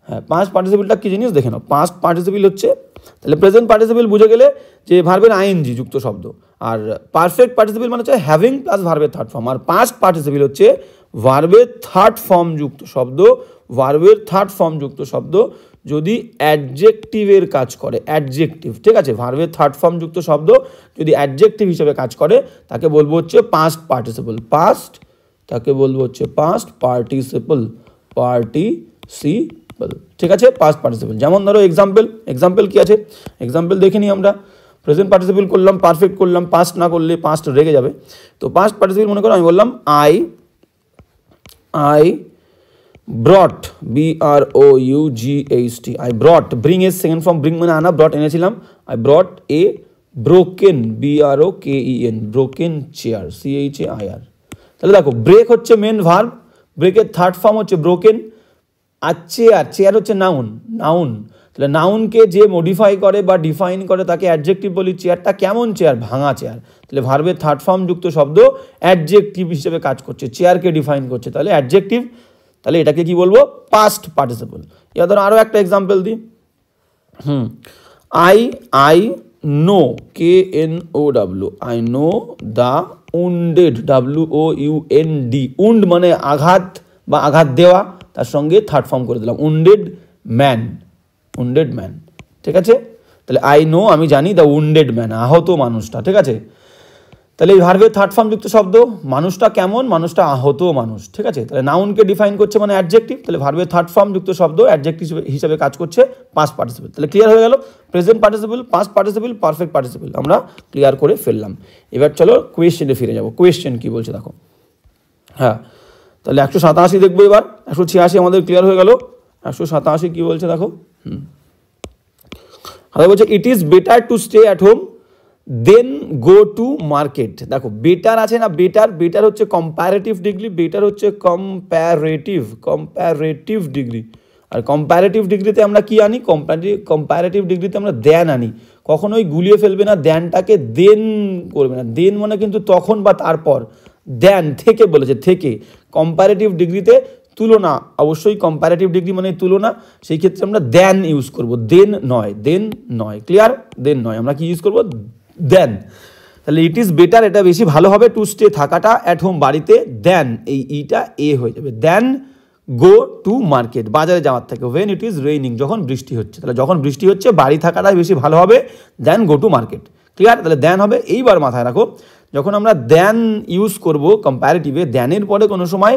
হ্যাঁ, পাস্ট পার্টিসিপলটা কী জিনিস দেখে নাও। পাস্ট পার্টিসিপল হচ্ছে, তাহলে প্রেজেন্ট পার্টিসিপল বুঝে গেলে যে ভার্বের আইএনজি যুক্ত শব্দ, আর পারফেক্ট পার্টিসিপল মানে হচ্ছে হ্যাভিং প্লাস ভার্বের থার্ড ফর্ম, আর পাস্ট পার্টিসিপল হচ্ছে ভার্বের থার্ড ফর্ম যুক্ত শব্দ, ভার্বের থার্ড ফর্ম যুক্ত শব্দ যদি অ্যাডজেক্টিভের কাজ করে, অ্যাডজেক্টিভ, ঠিক আছে, ভার্বের থার্ড ফর্ম যুক্ত শব্দ যদি অ্যাডজেক্টিভ হিসেবে কাজ করে তাকে বলবো হচ্ছে পাস্ট পার্টিসিপল, পাস্ট তাকে বলবো হচ্ছে পাস্ট পার্টিসিপল, পার্টিসিপল, ঠিক আছে, পাস্ট পার্টিসিপল। যেমন ধরো এক্সাম্পল কি আছে, এক্সাম্পল দেখে নিই আমরা। প্রেজেন্ট পার্টিসিপল করলাম, পারফেক্ট করলাম, পাস্ট না করলে পাস্ট রেগে যাবে। তো পাস্ট পার্টিসিপল মনে করো আমি বললাম I brought, BROUGHT, I brought, bring এর সেকেন্ড ফর্ম ব্রিং মানে আনা, ব্রট এনেছিলাম, I brought A broken, BROKEN, broken chair, CHAIR। তাহলে দেখো ব্রেক হচ্ছে মেন ভার্ব, ব্রেকের থার্ড ফর্ম হচ্ছে ব্রোকেন, আর চেয়ার হচ্ছে নাউন। তাহলে নাউনকে যে মডিফাই করে বা ডিফাইন করে তাকে অ্যাডজেক্টিভ বলি। চেয়ারটা কেমন চেয়ার? ভাঙা চেয়ার। তাহলে ভার্বের থার্ড ফর্ম যুক্ত শব্দ অ্যাডজেক্টিভ হিসেবে কাজ করছে, চেয়ারকে ডিফাইন করছে, তাহলে অ্যাডজেক্টিভ। তাহলে এটাকে কি বলবো? Past participle. এবার ধরো আরও একটা এক্সাম্পল দিই। I know, KNOW, I know the wounded, WOUND, wound মানে আঘাত বা আঘাত দেওয়া, তার সঙ্গে থার্ড ফর্ম করে দিলাম উন্ডেড ম্যান, ঠিক আছে। তাহলে আই নো, আমি জানি, দ্য উন্ডেড ম্যান, আহত মানুষটা, ঠিক আছে। তাহলে এই ভার্বের থার্ড ফর্ম যুক্ত শব্দ, মানুষটা কেমন? মানুষটা আহত মানুষ, ঠিক আছে। তাহলে নাউনকে ডিফাইন করছে মানে অ্যাডজেক্টিভ, তাহলে ভার্বের থার্ড ফর্ম যুক্ত শব্দ অ্যাডজেক্টিভ হিসেবে কাজ করছে পাস্ট পার্টিসিপল। তাহলে ক্লিয়ার হয়ে গেল present participle, past participle, perfect participle আমরা ক্লিয়ার করে ফেললাম। এবার চলো কোয়েশ্চেনে ফিরে যাবো। কোয়েশ্চেন কি বলছে দেখো। হ্যাঁ, তাহলে 187 দেখবো এবার। 186 আমাদের ক্লিয়ার হয়ে গেল। 187 কি বলছে দেখো। বলছে it is better to stay at home then go to market. দেখো বেটার আছে না, বেটার হচ্ছে কম্প্যারেটিভ ডিগ্রি, বেটার হচ্ছে কম্প্যারেটিভ ডিগ্রি। আর কম্প্যারেটিভ ডিগ্রিতে আমরা কি আনি? কম্প্যারেটিভ ডিগ্রিতে আমরা দেন আনি। কখনোই গুলিয়ে ফেলবে না, দেনটাকে দেন করবে না। দেন মানে কিন্তু তখন বা তারপর, দেন থেকে বলেছে, থেকে। কম্প্যারেটিভ ডিগ্রিতে তুলনা, অবশ্যই কম্প্যারেটিভ ডিগ্রি মানে তুলনা, সেই ক্ষেত্রে আমরা দেন ইউজ করব, দেন নয়, ক্লিয়ার? দেন নয়, আমরা কি ইউজ করব? দেন। তাহলে ইট ইজ বেটার, এটা বেশি ভালো হবে, টু স্টে থাকাটা, অ্যাট হোম বাড়িতে, দেন এই ইটা এ হয়ে যাবে, দেন গো টু মার্কেট বাজারে যাওয়ার থেকে, ওয়েন ইট ইজ রেইনিং, যখন বৃষ্টি হচ্ছে। তাহলে যখন বৃষ্টি হচ্ছে বাড়ি থাকাটাই বেশি ভালো হবে, দেন গো টু মার্কেট, ক্লিয়ার? তাহলে দেন হবে। এইবার মাথায় রাখো, যখন আমরা দেন ইউজ করব কম্প্যারেটিভে, দেনের পরে কোনো সময়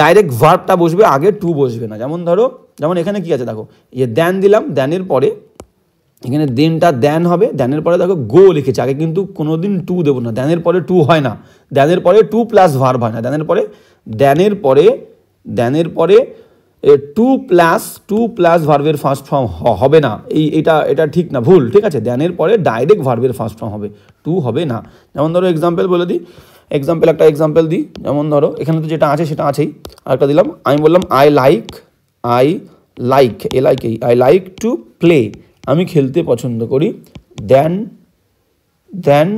ডাইরেক্ট ভার্বটা বসবে, আগে টু বসবে না। যেমন এখানে কি আছে দেখো, দেন দিলাম, দেনের পরে এখানে দেনটা দেন হবে, দেনের পরে দেখো গো লিখেছে, আগে কিন্তু কোনোদিন টু দেবো না, দেনের পরে টু হয় না, দেনের পরে টু প্লাস ভার্ব হয় না, দেনের পরে টু প্লাস ভার্বের ফার্স্ট ফর্ম হবে না, এটা ঠিক না, ভুল, ঠিক আছে। দেনের পরে ডাইরেক্ট ভার্বের ফার্স্ট ফর্ম হবে, টু হবে না। যেমন ধরো এক্সাম্পল বলে দিই, একটা এক্সাম্পল দিই। যেমন ধরো এখানে তো যেটা আছে সেটা আছেই, আরেকটা দিলাম। আমি বললাম আই লাইক টু প্লে, আমি খেলতে পছন্দ করি, দেন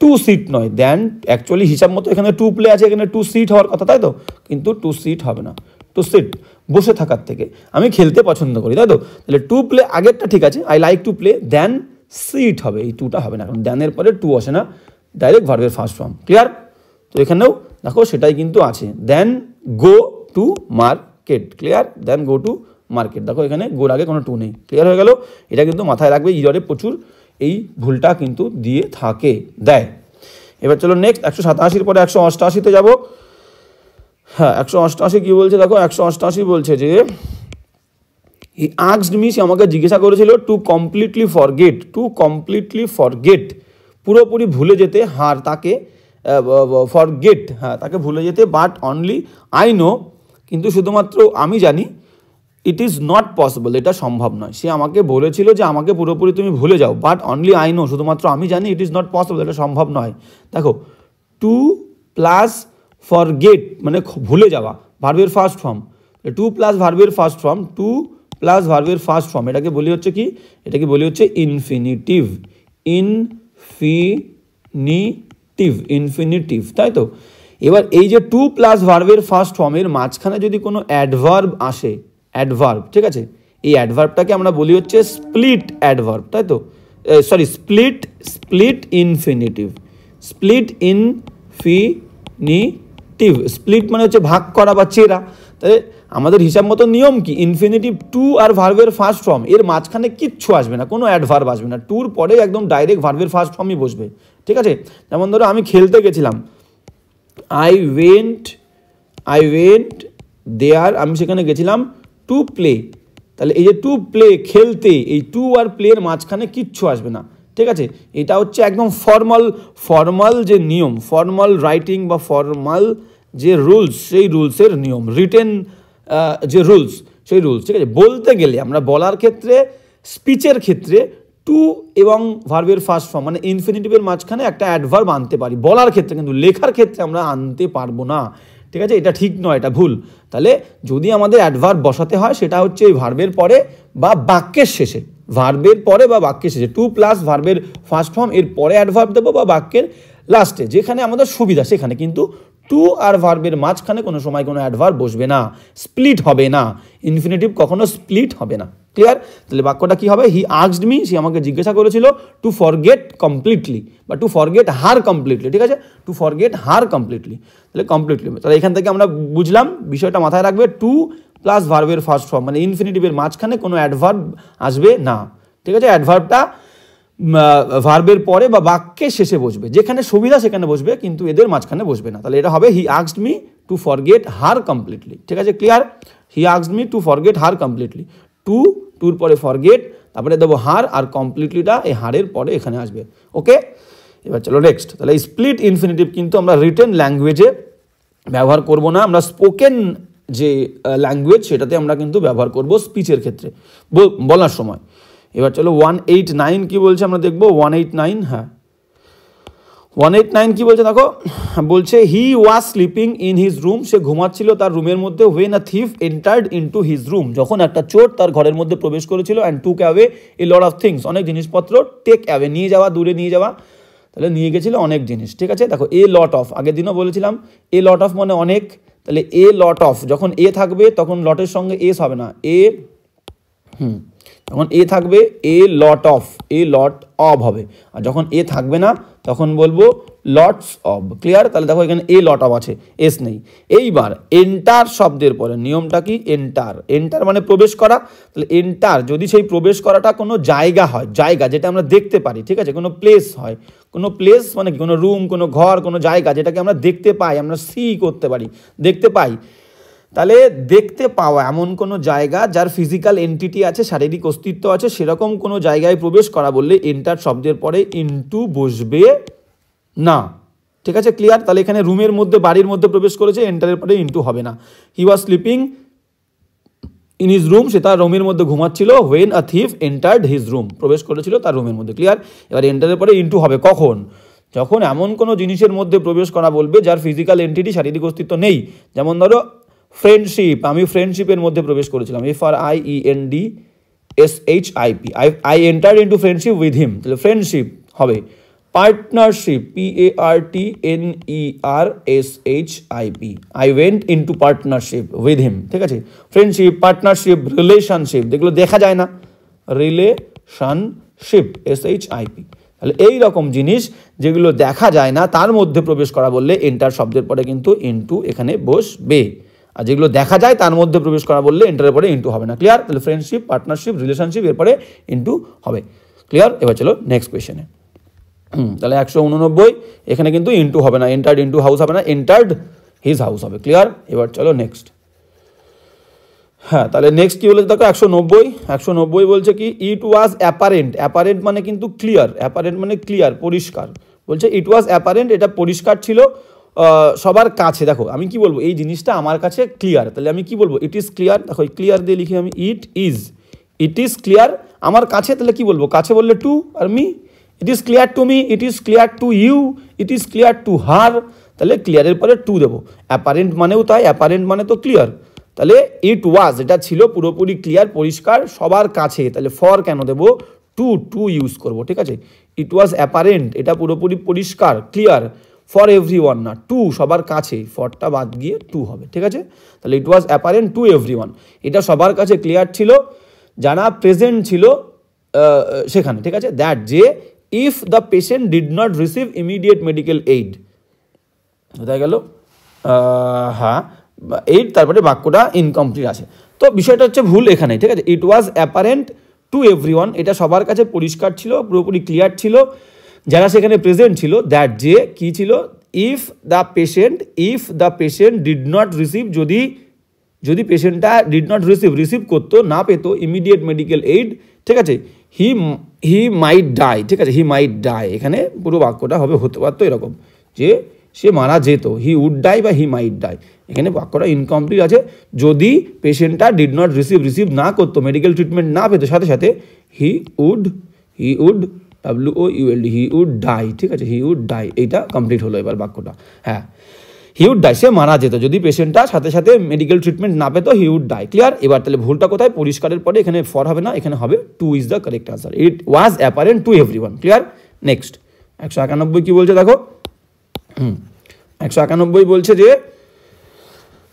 টু সিট নয়, দেন অ্যাকচুয়ালি হিসাব মতো এখানে টু প্লে আছে, এখানে টু সিট হওয়ার কথা, তাই তো? কিন্তু টু সিট হবে না, টু সিট বসে থাকার থেকে, আমি খেলতে পছন্দ করি, তাই তো? তাহলে টু প্লে আগেরটা ঠিক আছে, I like to play, then sit হবে, এই টুটা হবে না, কারণ দেনের পরে টু আসে না, ডাইরেক্ট ভার্বের ফার্স্ট ফর্ম, ক্লিয়ার? তো এখানেও দেখো সেটাই কিন্তু আছে, then go to market, clear? Then go to market, দেখো এখানে গোর আগে কোনো টু নেই, ক্লিয়ার হয়ে গেল? এটা কিন্তু মাথায় রাখবে, ইররে প্রচুর এই ভুলটা কিন্তু দিয়ে দেয়। এবার চলো নেক্সট 187 পরে 188-তে যাবো। হ্যাঁ, 188 কি বলছে দেখো, 188 বলছে যে হি আস্কড মি, সে আমাকে জিজ্ঞাসা করেছিল, টু কমপ্লিটলি ফরগেট, পুরোপুরি ভুলে যেতে, তাকে ফরগেট, তাকে ভুলে যেতে, বাট অনলি আই নো, কিন্তু শুধুমাত্র আমি জানি, ইট ইজ নট পসিবল, এটা সম্ভব নয়। সে আমাকে বলেছিল যে আমাকে পুরোপুরি তুমি ভুলে যাও, বাট অনলি আই নো, শুধুমাত্র আমি জানি, ইট ইজ নট পসিবল, এটা সম্ভব নয়। দেখো টু প্লাস ফরগেট মানে ভুলে যাওয়া, ভার্বের ফার্স্ট ফর্ম, টু প্লাস ভার্বের ফার্স্ট ফর্ম, এটাকে বলি হচ্ছে কি? এটাকে বলি হচ্ছে ইনফিনিটিভ, তাই তো? এবার এই যে টু প্লাস ভার্বের ফার্স্ট ফর্মের মাঝখানে যদি কোনো অ্যাডভার্ব আসে, অ্যাডভার্ব, ঠিক আছে, এই অ্যাডভার্বটাকে আমরা বলি হচ্ছে স্প্লিট অ্যাডভার্ব, তাই তো? সরি, স্প্লিট ইনফিনিটিভ, স্প্লিট মানে হচ্ছে ভাগ করা বা চেরা। তাহলে আমাদের হিসাব মতো নিয়ম কি, ইনফিনিটিভ টু আর ভার্বের ফার্স্ট ফর্ম, এর মাঝখানে কিচ্ছু আসবে না, কোনো অ্যাডভার্ব আসবে না, টুর পরে একদম ডাইরেক্ট ভার্বের ফার্স্ট ফর্মই বসবে, ঠিক আছে? যেমন ধরো আমি খেলতে গেছিলাম, আই ওয়েন্ট দেয়ার, আমি সেখানে গেছিলাম টু প্লে। তাহলে এই যে টু প্লে খেলতে, এই টু আর প্লের মাঝখানে কিচ্ছু আসবে না, ঠিক আছে। এটা হচ্ছে একদম ফর্মাল যে নিয়ম, ফর্মাল রাইটিং বা ফর্মাল যে রুলস, সেই রুলসের নিয়ম, রিটেন যে রুলস, সেই রুলস, ঠিক আছে। বলতে গেলে আমরা বলার ক্ষেত্রে, স্পিচের ক্ষেত্রে টু এবং ভার্বের ফার্স্ট ফর্ম মানে ইনফিনিটিভের মাঝখানে একটা অ্যাডভার্ব আনতে পারি বলার ক্ষেত্রে, কিন্তু লেখার ক্ষেত্রে আমরা আনতে পারবো না, ঠিক আছে। এটা ঠিক নয়, এটা ভুল। তাহলে যদি আমাদের অ্যাডভার্ব বসাতে হয় সেটা হচ্ছে এই ভার্বের পরে বা বাক্যের শেষে, ভার্বের পরে বা বাক্যের শেষে, টু প্লাস ভার্বের ফার্স্ট ফর্ম, এর পরে অ্যাডভার্ব দেবো বা বাক্যের লাস্টে, যেখানে আমাদের সুবিধা সেখানে। কিন্তু টু আর ভার্বের মাঝখানে কোনো সময় কোনো অ্যাডভার্ব বসবে না, স্প্লিট হবে না, ইনফিনিটিভ কখনো স্প্লিট হবে না, ক্লিয়ার। তাহলে বাক্যটা কি হবে? হি আস্কড মি, সে আমাকে জিজ্ঞাসা করেছিল, টু ফরগেট কমপ্লিটলি বা টু ফরগেট হার কমপ্লিটলি, ঠিক আছে, টু ফরগেট হার কমপ্লিটলি। তাহলে কমপ্লিটলি, তাহলে এখান থেকে আমরা বুঝলাম, বিষয়টা মাথায় রাখবে, টু প্লাস ভার্বের ফার্স্ট ফর্ম মানে ইনফিনিটিভের মাঝখানে কোনো অ্যাডভার্ব আসবে না, ঠিক আছে। অ্যাডভার্বটা ভার্বের পরে বা বাক্যের শেষে বসবে, যেখানে সুবিধা সেখানে বসবে, কিন্তু এদের মাঝখানে বসবে না। তাহলে এটা হবে he asked me to forget her completely, ঠিক আছে, clear. He asked me to forget her completely, টুর পরে ফরগেট, তারপরে দেবো হার, আর কমপ্লিটলিটা এই হারের পরে এখানে আসবে, ওকে। এবার চলো নেক্সট। তাহলে স্প্লিট ইনফিনিটিভ কিন্তু আমরা রিটেন ল্যাঙ্গুয়েজে ব্যবহার করব না, আমরা স্পোকেন যে ল্যাঙ্গুয়েজ সেটাতে আমরা কিন্তু ব্যবহার করব স্পিচের ক্ষেত্রে বলার সময়। এবার চলো 189 কি বলছে আমরা দেখবো। 189, হ্যাঁ 189 কি বলছে দেখো, বলছে he was sleeping in his room, সে ঘুমাচ্ছিল তার রুমের মধ্যে, when a thief entered into his room, যখন একটা চোর তার ঘরের মধ্যে প্রবেশ করেছিল, and took away a lot of things, অনেক জিনিসপত্র, টেক অ্যাওয়ে নিয়ে যাওয়া, দূরে নিয়ে যাওয়া, তাহলে নিয়ে গেছিল অনেক জিনিস, ঠিক আছে। দেখো এ লট অফ, আগের দিনও বলেছিলাম এ লট অফ মানে অনেক, তাহলে এ লট অফ, যখন এ থাকবে তখন লটের সঙ্গে এস হবে না, যখন এ থাকবে এ lot of, A lot of হবে, আর যখন এ থাকবে না তখন বলবো লটস অফ, ক্লিয়ার। তাহলে দেখো এখানে এ লট অফ আছে, এস নেই। এইবার এন্টার শব্দের পরে নিয়মটা কি? এন্টার মানে প্রবেশ করা। তাহলে এন্টার যদি সেই প্রবেশ করাটা কোনো জায়গা হয়, জায়গা যেটা আমরা দেখতে পারি, ঠিক আছে, কোনো প্লেস হয়, কোনো প্লেস মানে কি কোনো রুম, কোনো ঘর, কোনো জায়গা যেটাকে আমরা দেখতে পাই, আমরা সি করতে পারি, দেখতে পাই, তাহলে দেখতে পাওয়া এমন কোনো জায়গা যার ফিজিক্যাল এন্টিটি আছে, শারীরিক অস্তিত্ব আছে, সেরকম কোনো জায়গায় প্রবেশ করা বললে এন্টার শব্দের পরে ইনটু বসবে না, ঠিক আছে, ক্লিয়ার। তাহলে এখানে রুমের মধ্যে, বাড়ির মধ্যে প্রবেশ করেছে, এন্টারের পরে ইনটু হবে না। He was sleeping in his room, সে তার রুমের মধ্যে ঘুমাচ্ছিল, when a thief entered his room, প্রবেশ করেছিল তার রুমের মধ্যে, ক্লিয়ার। এবার এন্টারের পরে ইনটু হবে কখন? যখন এমন কোনো জিনিসের মধ্যে প্রবেশ করা বলবে যার ফিজিক্যাল এন্টিটি, শারীরিক অস্তিত্ব নেই। যেমন ধরো ফ্রেন্ডশিপ, আমি ফ্রেন্ডশিপের মধ্যে প্রবেশ করেছিলাম, FRIENDSHIP, I entered into friendship with him, তাহলে ফ্রেন্ডশিপ হবে। Partnership, PARTNERSHIP, I went into partnership with him, ঠিক আছে। ফ্রেন্ডশিপ, পার্টনারশিপ, রিলেশনশিপ, যেগুলো দেখা যায় না, রিলেশনশিপ, SHIP। তাহলে এই রকম জিনিস যেগুলো দেখা যায় না তার মধ্যে প্রবেশ করা বললে এন্টার শব্দের পরে কিন্তু ইনটু এখানে বসবে, আর যেগুলো দেখা যায় তার মধ্যে প্রবেশ করা বললে এন্টারের পরে ইনটু হবে না, ক্লিয়ার। তাহলে ফ্রেন্ডশিপ, পার্টনারশিপ, রিলেশনশিপ, এরপরে ইনটু হবে, ক্লিয়ার। এবার চলো নেক্সট কোয়েশ্চেনে। তাহলে 189, এখানে কিন্তু ইনটু হবে না, এন্টার্ড ইনটু হাউস হবে না, এন্টার্ড হিজ হাউস হবে, ক্লিয়ার। এবার চলো নেক্সট। হ্যাঁ, তাহলে নেক্সট কি বলেছে দেখো 190 বলছে কি, ইট ওয়াজ অ্যাপারেন্ট, অ্যাপারেন্ট মানে কিন্তু ক্লিয়ার, অ্যাপারেন্ট মানে ক্লিয়ার, পরিষ্কার, বলছে ইট ওয়াজ অ্যাপারেন্ট, এটা পরিষ্কার ছিল সবার কাছে। দেখো আমি কি বলবো, এই জিনিসটা আমার কাছে ক্লিয়ার, তাহলে আমি কি বলবো, ইট ইজ ক্লিয়ার। দেখো ক্লিয়ার দিয়ে লিখি আমি, ইট ইজ ক্লিয়ার আমার কাছে, তাহলে কি বলবো, কাছে বললে টু, আর me, it is clear to me, it is clear to you, it is clear to her, তাহলে ক্লিয়ারের পরে টু দেবো। অ্যাপারেন্ট মানেও তাই, অ্যাপারেন্ট মানে তো ক্লিয়ার, তাহলে ইট ওয়াজ এটা ছিল পুরোপুরি ক্লিয়ার, পরিষ্কার, সবার কাছে, তাহলে ফর কেন দেবো, টু ইউজ করবো, ঠিক আছে। ইট ওয়াজ অ্যাপারেন্ট এটা পুরোপুরি পরিষ্কার, ক্লিয়ার, ফর এভরিওয়ান না, টু সবার কাছে, ফরটা বাদ গিয়ে টু হবে, ঠিক আছে। তাহলে ইট ওয়াজ অ্যাপারেন্ট টু এভরিওয়ান, এটা সবার কাছে ক্লিয়ার ছিল যারা প্রেজেন্ট ছিল সেখানে, ঠিক আছে। দ্যাট যে if the patient did not receive immediate medical aid, কোথায় গেল, হ্যাঁ এইড, তারপরে বাক্যটা ইনকমপ্লিট আছে, তো বিষয়টা হচ্ছে ভুল এখানে, ঠিক আছে। ইট ওয়াজ অ্যাপারেন্ট টু এভরিওয়ান, এটা সবার কাছে পরিষ্কার ছিল, পুরোপুরি ক্লিয়ার ছিল যারা সেখানে প্রেজেন্ট ছিল, দ্যাট যে কী ছিল, if the patient did not receive, যদি পেশেন্টটা ডিড নট রিসিভ করতো, না পেতো ইমিডিয়েট মেডিকেল এইড, ঠিক আছে, হি মাইট ডাই, ঠিক আছে, হি মাইট ডাই, এখানে পুরো বাক্যটা হবে, হতে পারতো এরকম যে সে মারা যেত, হি উড ডাই বা হি মাইট ডাই, এখানে বাক্যটা ইনকমপ্লিট আছে। যদি পেশেন্টটা ডিড নট রিসিভ না করতো, মেডিকেল ট্রিটমেন্ট না পেতো, সাথে সাথে he would WOULD he would die, ঠিক আছে, হি উড ডাই, এইটা কমপ্লিট হলো এবার বাক্যটা। হ্যাঁ, হি উড ডাই, সে মারা যেত, যদি পেশেন্টটা সাথে সাথে মেডিকেল ট্রিটমেন্ট না পেতো, হি উড ডাই। ক্লিয়ার? এবার তাহলে ভুলটা কোথায়? পরিষ্কারের পরে এখানে ফর হবে না, এখানে হবে to is the correct answer, it was apparent to everyone. Clear? Next 191 কি বলছে দেখো, 191 বলছে যে,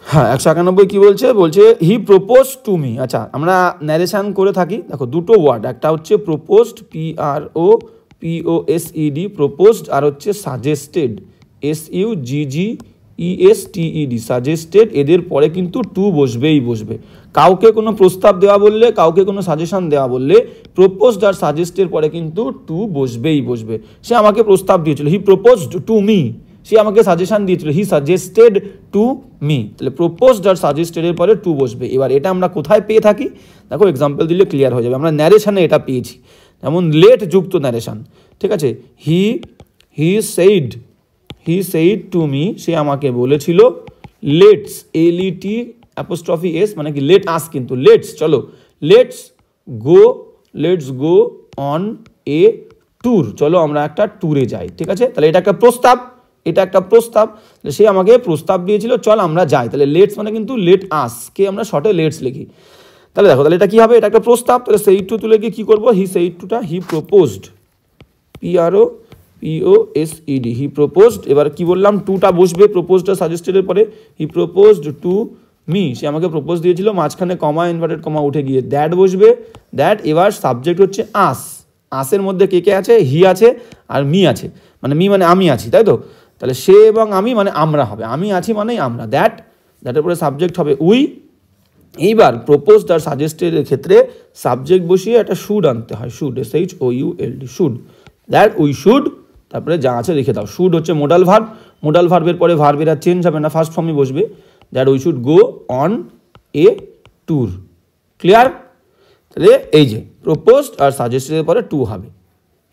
হ্যাঁ 191 কি বলছে, হি প্রপোজ টু মি। আচ্ছা, আমরা ন্যারেশন করে থাকি, দেখো দুটো ওয়ার্ড, একটা হচ্ছে প্রপোজড PROPOSED প্রপোজড, আর হচ্ছে সাজেস্টেড SUGGESTED সাজেস্টেড, এদের পরে কিন্তু টু বসবেই বসবে। কাউকে কোনো প্রস্তাব দেওয়া বললে, কাউকে কোনো সাজেশন দেওয়া বললে প্রপোজড আর সাজেস্টের পরে কিন্তু টু বসবেই বসবে। সে আমাকে প্রস্তাব দিয়েছিল, হি প্রপোজড টু মি, সে আমাকে সাজেশন দিয়েছিল, হি সাজেস্টেড টু মি, তাহলে প্রপোজড আর সাজেস্টেডের পরে টু বসবে। এবার এটা আমরা কোথায় পেয়ে থাকি দেখো, এক্সাম্পল দিলে ক্লিয়ার হয়ে যাবে। আমরা ন্যারেশনে এটা পেয়েছি, যেমন লেট যুক্ত ন্যারেশন, ঠিক আছে, হি সেইড টু মি, সে আমাকে বলেছিল, লেটস LET' মানে কি লেট আস, কিন্তু লেটস, চলো let's go on a tour, চলো আমরা একটা ট্যুরে যাই, ঠিক আছে, তাহলে এটা একটা প্রস্তাব, সে আমাকে প্রস্তাব দিয়েছিল, চল আমরা যাই, তাহলে লেটস মানে কিন্তু লেট আস, কে আমরা শর্টে লেটস লিখি। তাহলে দেখো, তাহলে এটা কি হবে, এটা একটা প্রস্তাব, তাহলে সেইড টু তুলে গিয়ে কি করবো, হি সেইড টুটা he proposed PROPOSED he proposed, এবার কি বললাম, টুটা বসবে প্রপোজড সাজেস্টেডের পরে, হি প্রপোজড টু মি, সে আমাকে প্রপোজ দিয়েছিল, মাঝখানে কমা ইনভার্টেড কমা উঠে গিয়ে দ্যাট বসবে, দ্যাট, এবার সাবজেক্ট হচ্ছে আসের মধ্যে কে কে আছে, হি আছে আর মি আছে, মানে মি মানে আমি আছি, তাই তো, তাহলে সে এবং আমি মানে আমরা হবে, আমি আছি মানে আমরা, দ্যাটের পরে সাবজেক্ট হবে উই। এইবার প্রপোজড আর সাজেস্টেডের ক্ষেত্রে সাবজেক্ট বসিয়ে একটা শুড আনতে হয়, should SHOULD should, that we should, তারপরে যা আছে লিখে দাও। শুড হচ্ছে মোডাল ভার্বের পরে ভার্বের আর চেঞ্জ হবে না, ফার্স্ট ফর্মই বসবে, that we should go on a tour. Clear? তাহলে এই যে প্রপোজড আর সাজেস্টেডের পরে টু হবে,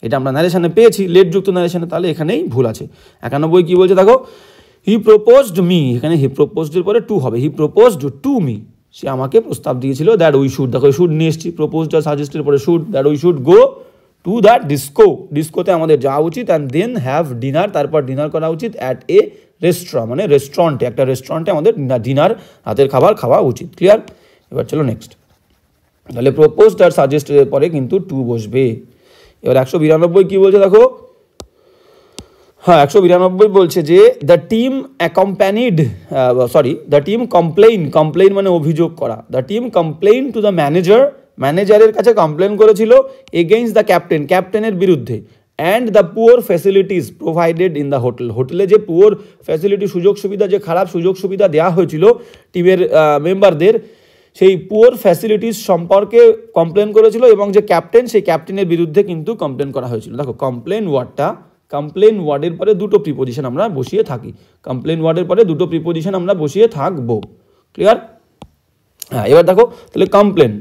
এটা আমরা ন্যারেশনে পেয়েছি, লেট যুক্ত ন্যারেশনে, তাহলে এখানেই ভুল আছে। 91 কি বলছে দেখো, হি প্রপোজড মি, এখানে হি প্রপোজডের পরে টু হবে, হি প্রপোজড টু মি, সে আমাকে প্রস্তাব দিয়েছিল, দ্যাট উই শুড, দেখো শুড নিয়ে এসছি, প্রপোজড আর সাজেস্টের পরে should, that we should go to the ডিস্কোতে আমাদের যাওয়া উচিত, অ্যান্ড দেন হ্যাভ ডিনার, তারপর ডিনার করা উচিত, অ্যাট এ মানে রেস্টুরেন্টে, একটা রেস্টুরেন্টে আমাদের ডিনার, রাতের খাবার খাওয়া উচিত। ক্লিয়ার? এবার চলো নেক্সট, তাহলে প্রপোজড আর সাজেস্টের পরে কিন্তু টু বসবে। এবার 192 কি বলছে দেখো, হ্যাঁ 192 বলছে যে দ্য টিম কমপ্লেইন মানে অভিযোগ করা, the team complain to the ম্যানেজারের কাছে কমপ্লেন করেছিল, এগেইনস্ট দ্য ক্যাপ্টেনের বিরুদ্ধে, and the poor facilities provided in the হোটেলে যে পুয়ার ফ্যাসিলিটি, সুযোগ সুবিধা, যে খারাপ সুযোগ সুবিধা দেওয়া হয়েছিল টিমের মেম্বারদের, সেই পুয়ার ফ্যাসিলিটিস সম্পর্কে কমপ্লেন করেছিল, এবং যে ক্যাপ্টেন, সেই ক্যাপ্টেনের বিরুদ্ধে কিন্তু কমপ্লেন করা হয়েছিল। দেখো কমপ্লেন ওয়ার্ডের পরে দুটো প্রিপোজিশন আমরা বসিয়ে থাকি, থাকবো। ক্লিয়ার? হ্যাঁ, এবার দেখো তাহলে কমপ্লেন,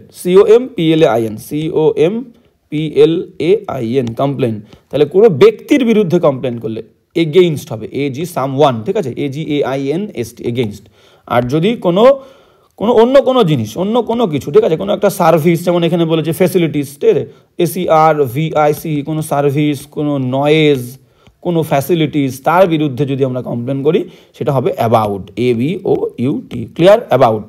COMPLAIN কমপ্লেন, তাহলে কোনো ব্যক্তির বিরুদ্ধে কমপ্লেন করলে এগেইনস্ট হবে, AG সামওয়ান, ঠিক আছে, AGAINST এগেইনস্ট। আর যদি অন্য কোনো জিনিস, অন্য কোনো কিছু, ঠিক আছে, কোনো একটা সার্ভিস, যেমন এখানে বলেছে ফ্যাসিলিটিস, ঠিক আছে, SERVIC, কোনো সার্ভিস, কোনো নয়েজ, কোনো ফ্যাসিলিটিস, তার বিরুদ্ধে যদি আমরা কমপ্লেন করি, সেটা হবে অ্যাবাউট, ABOUT। ক্লিয়ার? অ্যাবাউট।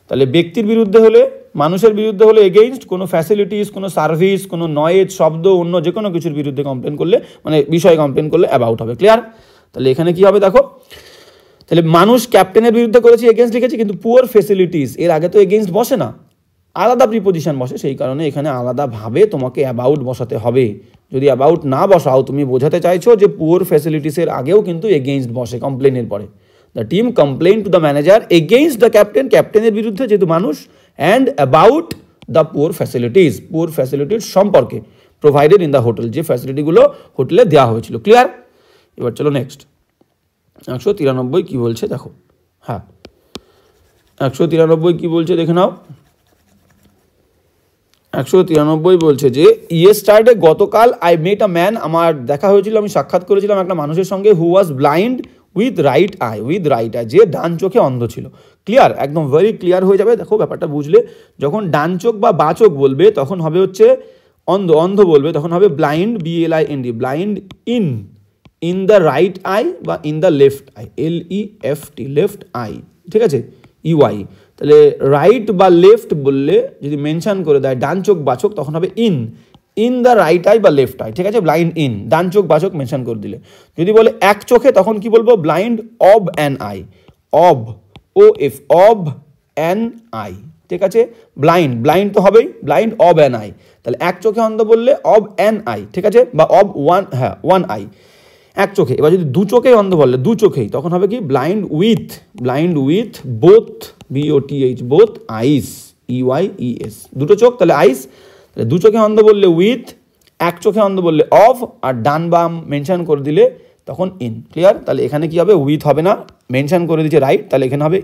তাহলে ব্যক্তির বিরুদ্ধে হলে, মানুষের বিরুদ্ধে হলে এগেইনস্ট, কোনো ফ্যাসিলিটিস, কোনো সার্ভিস, কোনো নয়েজ, শব্দ, অন্য যে কোনো কিছুর বিরুদ্ধে কমপ্লেন করলে, মানে বিষয়ে কমপ্লেন করলে অ্যাবাউট হবে। ক্লিয়ার? তাহলে এখানে কি হবে দেখো, তাহলে মানুষ ক্যাপ্টেনের বিরুদ্ধে করেছি, এগেইনস্ট লিখেছি, কিন্তু পুয়ার ফ্যাসিলিটিস এর আগে তো এগেইনস্ট বসে না, আলাদা প্রিপোজিশন বসে, সেই কারণে এখানে আলাদাভাবে তোমাকে অ্যাবাউট বসাতে হবে। যদি অ্যাবাউট না বসাও, তুমি বোঝাতে চাইছো যে পুয়ার ফ্যাসিলিটিসের আগেও কিন্তু এগেইনস্ট বসে কমপ্লেনের পরে। The team complain to the manager against the ক্যাপ্টেনের বিরুদ্ধে, যেহেতু মানুষ, and about the poor facilities সম্পর্কে, প্রোভাইডেড ইন দ্য হোটেল, যে ফ্যাসিলিটিগুলো হোটেলে দেওয়া হয়েছিল। ক্লিয়ার? এবার চলো নেক্সট, 193 কি বলছে দেখো, হ্যাঁ 193 কি বলছে দেখে নাও। 193 বলছে যে ইয়েস্টারডে গতকাল আই মেট আ ম্যান, আমার দেখা হয়েছিল, আমি সাক্ষাৎ করেছিলাম একটা মানুষের সঙ্গে, who was blind with right eye, যে ডান চোখে অন্ধ ছিল। ক্লিয়ার, একদম ভেরি ক্লিয়ার হয়ে যাবে। দেখো ব্যাপারটা বুঝলে, যখন ডান চোখ বা বাঁ চোখ বলবে তখন হবে হচ্ছে অন্ধ বলবে তখন হবে blind, BLIND, blind in the right eye বা in the left eye, LEFT, left eye, ঠিক আছে, EY। তাহলে রাইট বা লেফট বললে যদি মেনশন করে দেয় ডান চোখ বাচক তখন হবে ইন দ্য রাইট আই বা লেফট আই, ঠিক আছে, ব্লাইন্ড ইন, ডান চোখ বাচক মেনশন করে দিলে। যদি বলে এক চোখে তখন কি বলবো, blind of an I, of an I, ঠিক আছে। ব্লাইন্ড তো হবেই, ব্লাইন্ড অব অ্যান আই, তাহলে এক চোখে অন্ধ বললে অব অ্যান আই, ঠিক আছে, বা অব ওয়ান আই, এক চোখে। এবার যদি দু চোখেই অন্ধ বললে দু চোখেই তখন হবে কি, blind with both, BOTH, both eyes, EYES, দুটো চোখ তাহলে আইস। তাহলে দু চোখে অন্ধ বললে উইথ, এক চোখে অন্ধ বললে অফ, আর ডান বাম মেনশন করে দিলে তখন ইন। ক্লিয়ার, তাহলে এখানে কি হবে, উইথ হবে না, মেনশন করে দিচ্ছে রাইট, তাহলে এখানে হবে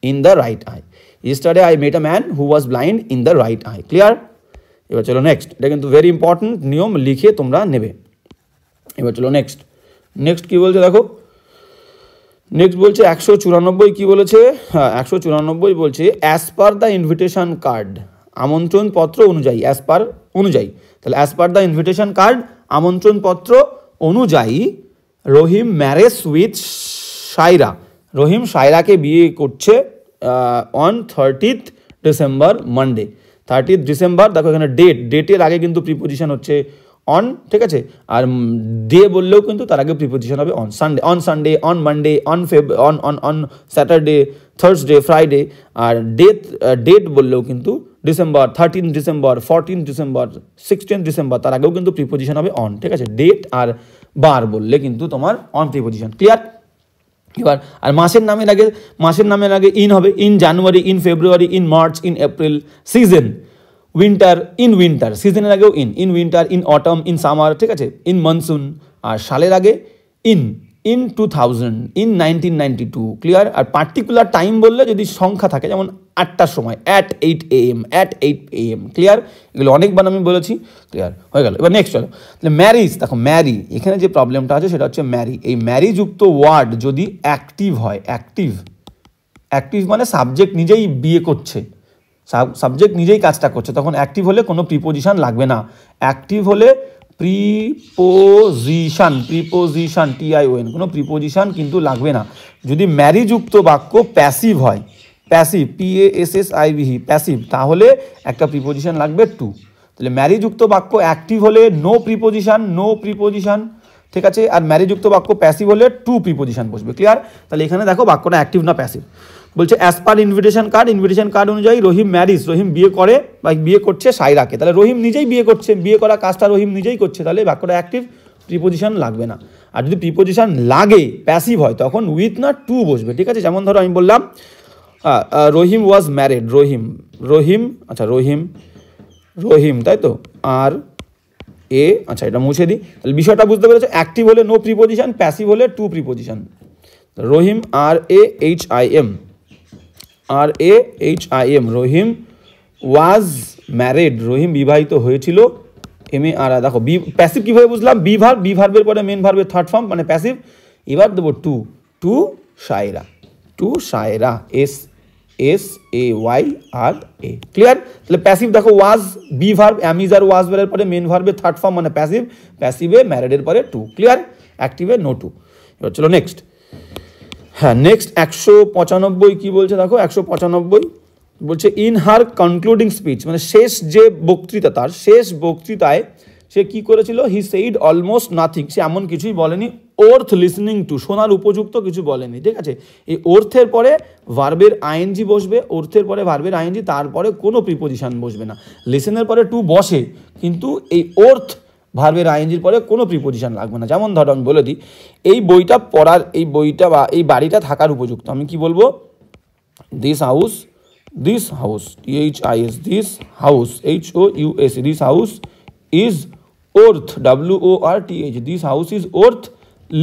in the right I. Yesterday I met a man who was blind in the right I. Clear, এবার চলো নেক্সট, এটা কিন্তু ভেরি ইম্পর্টেন্ট নিয়ম, লিখে তোমরা নেবে। এবার চলো নেক্সট কি বলছে দেখো, নেক্সট বলছে 194 কি বলেছে, হ্যাঁ 194 বলছে as per the invitation card, আমন্ত্রণ পত্র অনুযায়ী, অ্যাজ পার অনুযায়ী, তাহলে as per the invitation card, আমন্ত্রণ পত্র অনুযায়ী রহিম ম্যারেজ উইথ সায়রা, রহিম সায়রাকে বিয়ে করছে on 30th December, Monday 30th December. দেখো এখানে ডেটের আগে কিন্তু প্রিপোজিশন হচ্ছে অন, ঠিক আছে, আর ডে বললেও কিন্তু তার আগে প্রিপোজিশন হবে on Sunday, on Monday, on Saturday, Thursday, Friday, আর ডেট বললেও কিন্তু ডিসেম্বর, 13 ডিসেম্বর, 14 ডিসেম্বর, 16 ডিসেম্বর, তার আগেও কিন্তু প্রিপোজিশন হবে অন, ঠিক আছে। ডেট আর বার বললে কিন্তু তোমার অন প্রিপোজিশন। ক্লিয়ার, এবার আর মাসের নামের আগে ইন হবে, in January, in February, in March, in April. Season winter, সিজনের আগেও in winter, in autumn, in summer, ঠিক আছে, ইন মনসুন। আর সালের আগে ইন 2000, ইন 1992। ক্লিয়ার, আর পার্টিকুলার টাইম বললে যদি সংখ্যা থাকে, যেমন 8টার সময়, at 8 AM। ক্লিয়ার, এগুলো অনেকবার আমি বলেছি। ক্লিয়ার হয়ে গেল। এবার নেক্সট চলো, তাহলে ম্যারিজ, দেখো ম্যারি, এখানে যে প্রবলেমটা আছে সেটা হচ্ছে ম্যারি, এই ম্যারি যুক্ত ওয়ার্ড যদি অ্যাক্টিভ হয়, অ্যাক্টিভ মানে সাবজেক্ট নিজেই বিয়ে করছে, সাবজেক্ট নিজেই কাজটা করছে, তখন অ্যাক্টিভ হলে কোনো প্রিপোজিশন লাগবে না। অ্যাক্টিভ হলে প্রিপোজিশন TION, কোনো প্রিপোজিশন কিন্তু লাগবে না। যদি ম্যারিযুক্ত বাক্য প্যাসিভ হয়, প্যাসিভ PASSIVE, প্যাসিভ, তাহলে একটা প্রিপোজিশন লাগবে টু। তাহলে ম্যারিযুক্ত বাক্য অ্যাক্টিভ হলে নো প্রিপোজিশন, ঠিক আছে, আর ম্যারিযুক্ত বাক্য প্যাসিভ হলে টু প্রিপোজিশন বসবে। ক্লিয়ার, তাহলে এখানে দেখো বাক্যটা অ্যাক্টিভ না প্যাসিভ। বলছে অ্যাজ পার ইনভিটেশন কার্ড অনুযায়ী রহিম বিয়ে করে বা বিয়ে করছে সায়রাকে, তাহলে রহিম নিজেই বিয়ে করছে, বিয়ে করা কাজটা রহিম নিজেই করছে, তাহলে বাক্যটা অ্যাক্টিভ, প্রিপোজিশন লাগবে না। আর যদি প্রিপোজিশন লাগে প্যাসিভ হয় তখন উইথ না টু বসবে, ঠিক আছে। যেমন ধরো আমি বললাম রহিম ওয়াজ ম্যারিড, রহিম, তাই তো, আর আচ্ছা এটা মুছে দিই, তাহলে বিষয়টা বুঝতে পেরেছো। অ্যাক্টিভ হলে নো প্রিপোজিশন, প্যাসিভ হলে to preposition. Rahim RAHIM, Rahim was married, Rahim বিবাহিত হয়েছিল, MAR। দেখো প্যাসিভ কীভাবে বুঝলাম, বি ভার্বের পরে মেন ভার্বের থার্ড ফর্ম মানে প্যাসিভ। এবার দেবো টু সায়রা, SAYRA। ক্লিয়ার, তাহলে প্যাসিভ দেখো ওয়াজ, বি ভার্ব, অ্যামিজার ওয়াজ ভার্বের পরে মেন ভার্বের থার্ড ফর্ম মানে প্যাসিভে ম্যারিডের পরে টু। ক্লিয়ার, অ্যাক্টিভে নো টু। এবার চলো নেক্সট, হ্যাঁ নেক্সট 195 কি বলছে দেখো, 195 বলছে ইন হার কনক্লুডিং স্পিচ, মানে শেষ যে বক্তৃতা, তার শেষ বক্তৃতায় সে কি করেছিল, হি সেইড অলমোস্ট নাথিং, সে এমন কিছুই বলেনি, ওর্থ লিসনিং টু, শোনার উপযুক্ত কিছু বলেনি, ঠিক আছে। এই ওর্থের পরে ভার্বের আইএনজি বসবে, তারপরে কোনো প্রিপোজিশন বসবে না। লিসেনের পরে টু বসে, কিন্তু এই ওর্থ ভার্বের আইএনজির পরে কোনো প্রিপোজিশন লাগবে না। যেমন ধরো আমি বলে দিই, এই বইটা পড়ার, এই বইটা বা এই বাড়িটা থাকার উপযুক্ত, আমি কি বলবো, this house THIS house, HOUSE, this house is worth, WORTH, this house is worth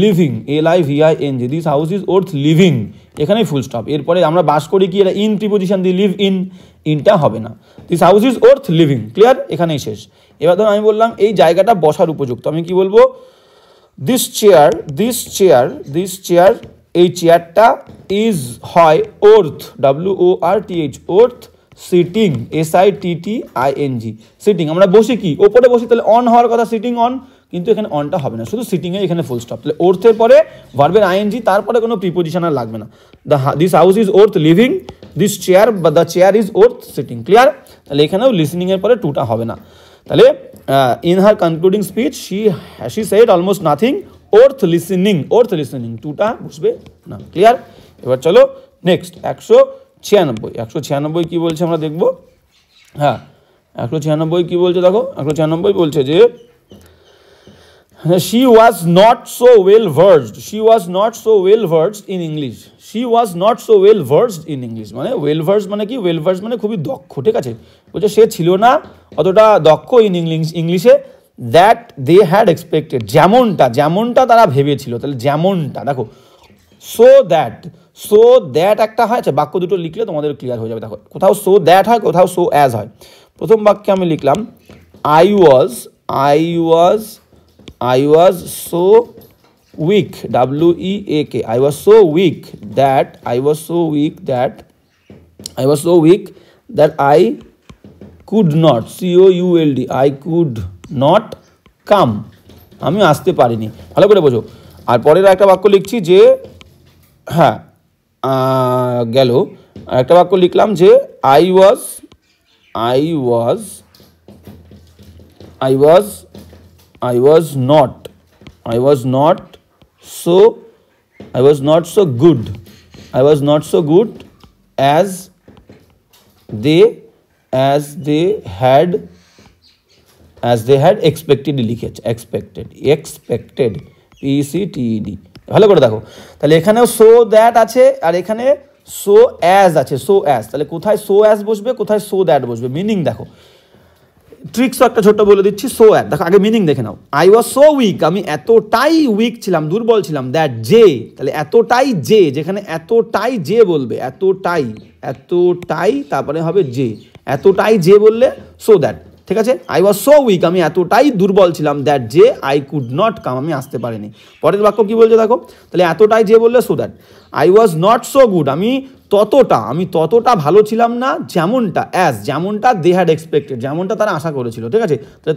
living, LIVING, this house is worth living, এখানেই ফুল স্টপ। এরপরে আমরা বাস করি কি, এটা ইন প্রিপোজিশন দিয়ে লিভ ইনটা হবে না, this house is worth living, clear, এখানেই শেষ। এবার ধরুন আমি বললাম এই জায়গাটা বসার উপযুক্ত, আমি কি বলবো, দিস চেয়ার, এই চেয়ারটা ইজ হয় worth, WORTH, worth sitting, SITTING, sitting, আমরা বসি কি ওপরে বসি, তাহলে অন হওয়ার কথা, সিটিং অন, কিন্তু এখানে অনটা হবে না, শুধু সিটিংয়ে এখানে ফুল স্টপ। তাহলে ওর্থের পরে ভার্বের ING, তারপরে কোনো প্রিপোজিশন আর লাগবে না। This house is worth living, this chair বা the chair is worth sitting, clear. তাহলে এখানেও লিসনিংয়ের পরে টুটা হবে না। তাহলে in her concluding speech she said almost nothing worth listening, টুটা বসবে না, ক্লিয়ার। এবার চলো নেক্সট 196 কি বলছে আমরা দেখব। হ্যাঁ 196 কি বলছে দেখো, 196 বলছে যে she was not so well versed in English, মানে well versed মানে কি, well versed মানে খুবই দক্ষ, ঠিক আছে, বলছে সে ছিল না অতটা দক্ষ ইংলিশে, দ্যাট দে হ্যাড এক্সপেক্টেড, যেমনটা তারা ভেবেছিল। তাহলে যেমনটা দেখো, সো দ্যাট একটা হয়, আচ্ছা বাক্য দুটো লিখলে তোমাদের ক্লিয়ার হয়ে যাবে। দেখো কোথাও সো দ্যাট হয়, কোথাও সো অ্যাজ হয়। প্রথম বাক্যে আমি লিখলাম I was so weak, WEAK, I was so weak that I could not, COULD, I could not come, আমি আসতে পারিনি, ভালো করে বোঝো। আর পরের একটা বাক্য লিখছি যে হ্যাঁ গেল, আর একটা বাক্য লিখলাম যে I was not so good as they had expected, লিখেছে expected PECTED, ভালো করে দেখো। তাহলে এখানেও সো দ্যাট আছে, আর এখানে সো অ্যাজ আছে, তাহলে কোথায় সো অ্যাজ বসবে, কোথায় সো দ্যাট বসবে, মিনিং দেখো, ট্রিক্সও একটা ছোট্ট বলে দিচ্ছি। সো অ্যাট দেখো, আগে মিনিং দেখে নাও। I was so weak, আমি এতটাই উইক ছিলাম, দুর্বল ছিলাম, দ্যাট যে, তাহলে এতটাই যে, যেখানে এতটাই যে বলবে, এতটাই তারপরে হবে যে, এতটাই যে বললে সো দ্যাট, ঠিক আছে। I was so weak, আমি এতটাই দুর্বল ছিলাম, দ্যাট যে I could not come, আমি আসতে পারিনি। পরের বাক্য কি বলছে দেখো, তাহলে এতটাই যে বললে so that, I was not so good, আমি ততটা ভালো ছিলাম না, যেমনটা they had expected, যেমনটা তারা আশা করেছিল, ঠিক আছে। তাহলে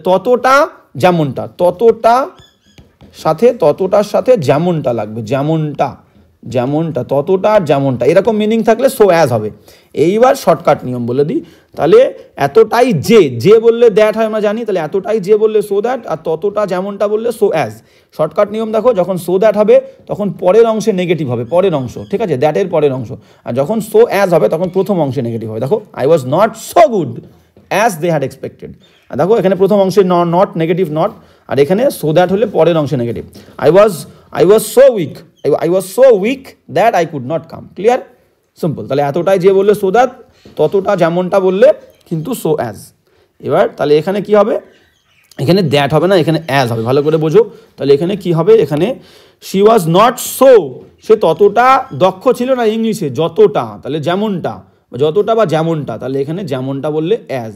ততটার সাথে যেমনটা লাগবে, যেমনটা এরকম মিনিং থাকলে সো অ্যাজ হবে। এইবার শর্টকাট নিয়ম বলে দিই, তাহলে এতটাই যে বললে দ্যাট হয় আমরা জানি, তাহলে এতটাই যে বললে সো দ্যাট, আর ততটা যেমনটা বললে সো অ্যাজ। শর্টকাট নিয়ম দেখো, যখন সো দ্যাট হবে তখন পরের অংশে নেগেটিভ হবে, পরের অংশ, ঠিক আছে, দ্যাটের পরের অংশ, আর যখন সো অ্যাজ হবে তখন প্রথম অংশে নেগেটিভ হবে। দেখো I was not so good as they had expected, আর দেখো এখানে প্রথম অংশে নট নেগেটিভ নট, আর এখানে সো দ্যাট হলে পরের অংশে negative. I was so weak that I could not come, clear, simple. তাহলে এতটাই যে বললে সো দ্যাট, ততটা যেমনটা বললে কিন্তু সো অ্যাজ। এবার তাহলে এখানে কি হবে, এখানে দ্যাট হবে না, এখানে অ্যাজ হবে, ভালো করে বোঝো। তাহলে এখানে কি হবে, এখানে she was not so, সে ততটা দক্ষ ছিল না ইংলিশে, যতটা, তাহলে যতটা বা যেমনটা, তাহলে এখানে যেমনটা বললে অ্যাজ,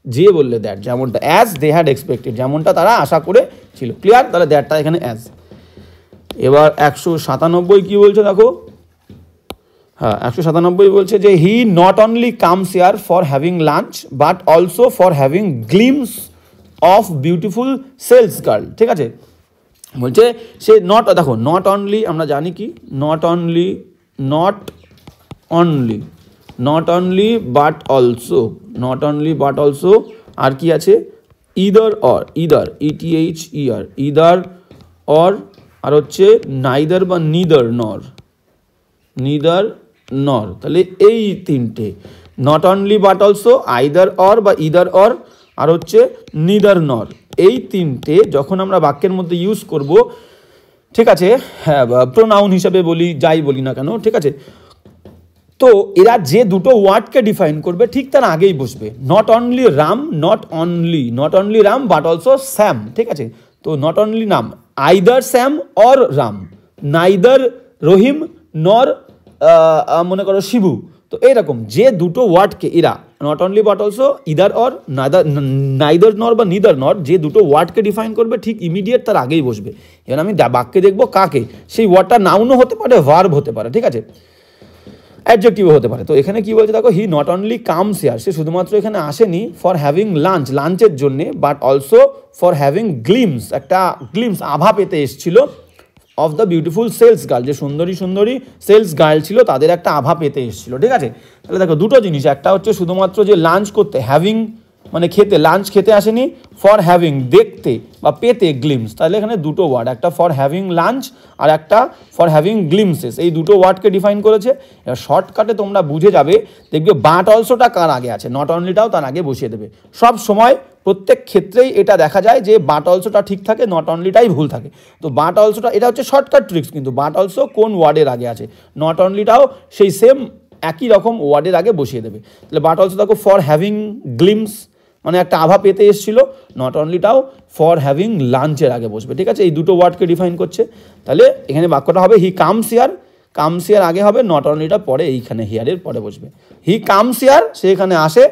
যে বললে দ্যাট, যেমনটা অ্যাজ দে হ্যাড এক্সপেক্টেড, যেমনটা তারা আশা করে ছিল, ক্লিয়ার। তাহলে দ্যাটটা এখানে অ্যাজ। এবার 197 কি বলছে দেখো, হ্যাঁ 197 বলছে যে he not only comes here for having lunch but also for having glimpse of beautiful sales girl, ঠিক আছে। বলছে সে দেখো নট অনলি আমরা জানি কি, নট অনলি বাট অলসো, আর কি আছে, ইদার অর, আর হচ্ছে নাইদার বা নিদার নর, তাহলে এই তিনটে, not only but also, either or বা ইদার অর, আর হচ্ছে নিদার নর, এই তিনটে যখন আমরা বাক্যের মধ্যে ইউজ করব, ঠিক আছে, হ্যাঁ প্রোনাউন হিসাবে বলি, যাই বলি না কেন, ঠিক আছে, তো এরা যে দুটো ওয়ার্ডকে ডিফাইন করবে ঠিক তার আগেই বসবে, not only Ram but also Sam, ঠিক আছে। তো not only either Sam or Ram, neither Rahim nor মনে করো শিবু। তো এইরকম যে দুটো ওয়ার্ডকে এরা not only but also either or neither নর বা নিদার নর যে দুটো ওয়ার্ডকে ডিফাইন করবে ঠিক ইমিডিয়েট তার আগেই বসবে। এবার আমি বাক্যে দেখবো কাকে, সেই ওয়ার্ডটা নাউনও হতে পারে, ভার্ব হতে পারে, ঠিক আছে, অ্যাডজেক্টিভও হতে পারে। তো এখানে কি বলছে দেখো, he not only comes here, সে শুধুমাত্র এখানে আসেনি ফর হ্যাভিং লাঞ্চ, লাঞ্চের জন্যে, but also for having glimpse, একটা গ্লিমস আভা পেতে এসেছিল of the beautiful sales girl, যে সুন্দরী সুন্দরী সেলস গার্ল ছিল তাদের একটা আভা পেতে এসেছিল, ঠিক আছে। তাহলে দেখো দুটো জিনিস, একটা হচ্ছে শুধুমাত্র যে লাঞ্চ করতে, হ্যাভিং মানে খেতে, লাঞ্চ খেতে আসেনি, ফর হ্যাভিং দেখতে বা পেতে গ্লিমস, তাহলে এখানে দুটো ওয়ার্ড, একটা ফর হ্যাভিং লাঞ্চ আর একটা ফর হ্যাভিং গ্লিমসেস, এই দুটো ওয়ার্ডকে ডিফাইন করেছে। এবার শর্টকাটে তোমরা বুঝে যাবে, দেখবে বাট অলসোটা কার আগে আছে, নট অনলিটাও তার আগে বসিয়ে দেবে। সব সময় প্রত্যেক ক্ষেত্রেই এটা দেখা যায় যে বাট অলসোটা ঠিক থাকে, নট অনলিটাই ভুল থাকে। তো বাট অলসোটা, এটা হচ্ছে শর্টকাট ট্রিক্স, কিন্তু বাট অলসো কোন ওয়ার্ডের আগে আছে, নট অনলিটাও সেই সেম একই রকম ওয়ার্ডের আগে বসিয়ে দেবে। তাহলে বাট অলসো দেখো ফর হ্যাভিং গ্লিমস মানে একটা আভা পেতে এসেছিল, নট অনলিটাও ফর হ্যাভিং লাঞ্চের আগে বসবে, ঠিক আছে। এই দুটো ওয়ার্ডকে ডিফাইন করছে। তাহলে এখানে বাক্যটা হবে he comes here, comes here আগে হবে, নট অনলিটা পরে, এইখানে হিয়ারের পরে বসবে। হি কামস হিয়ার, সে এখানে আসে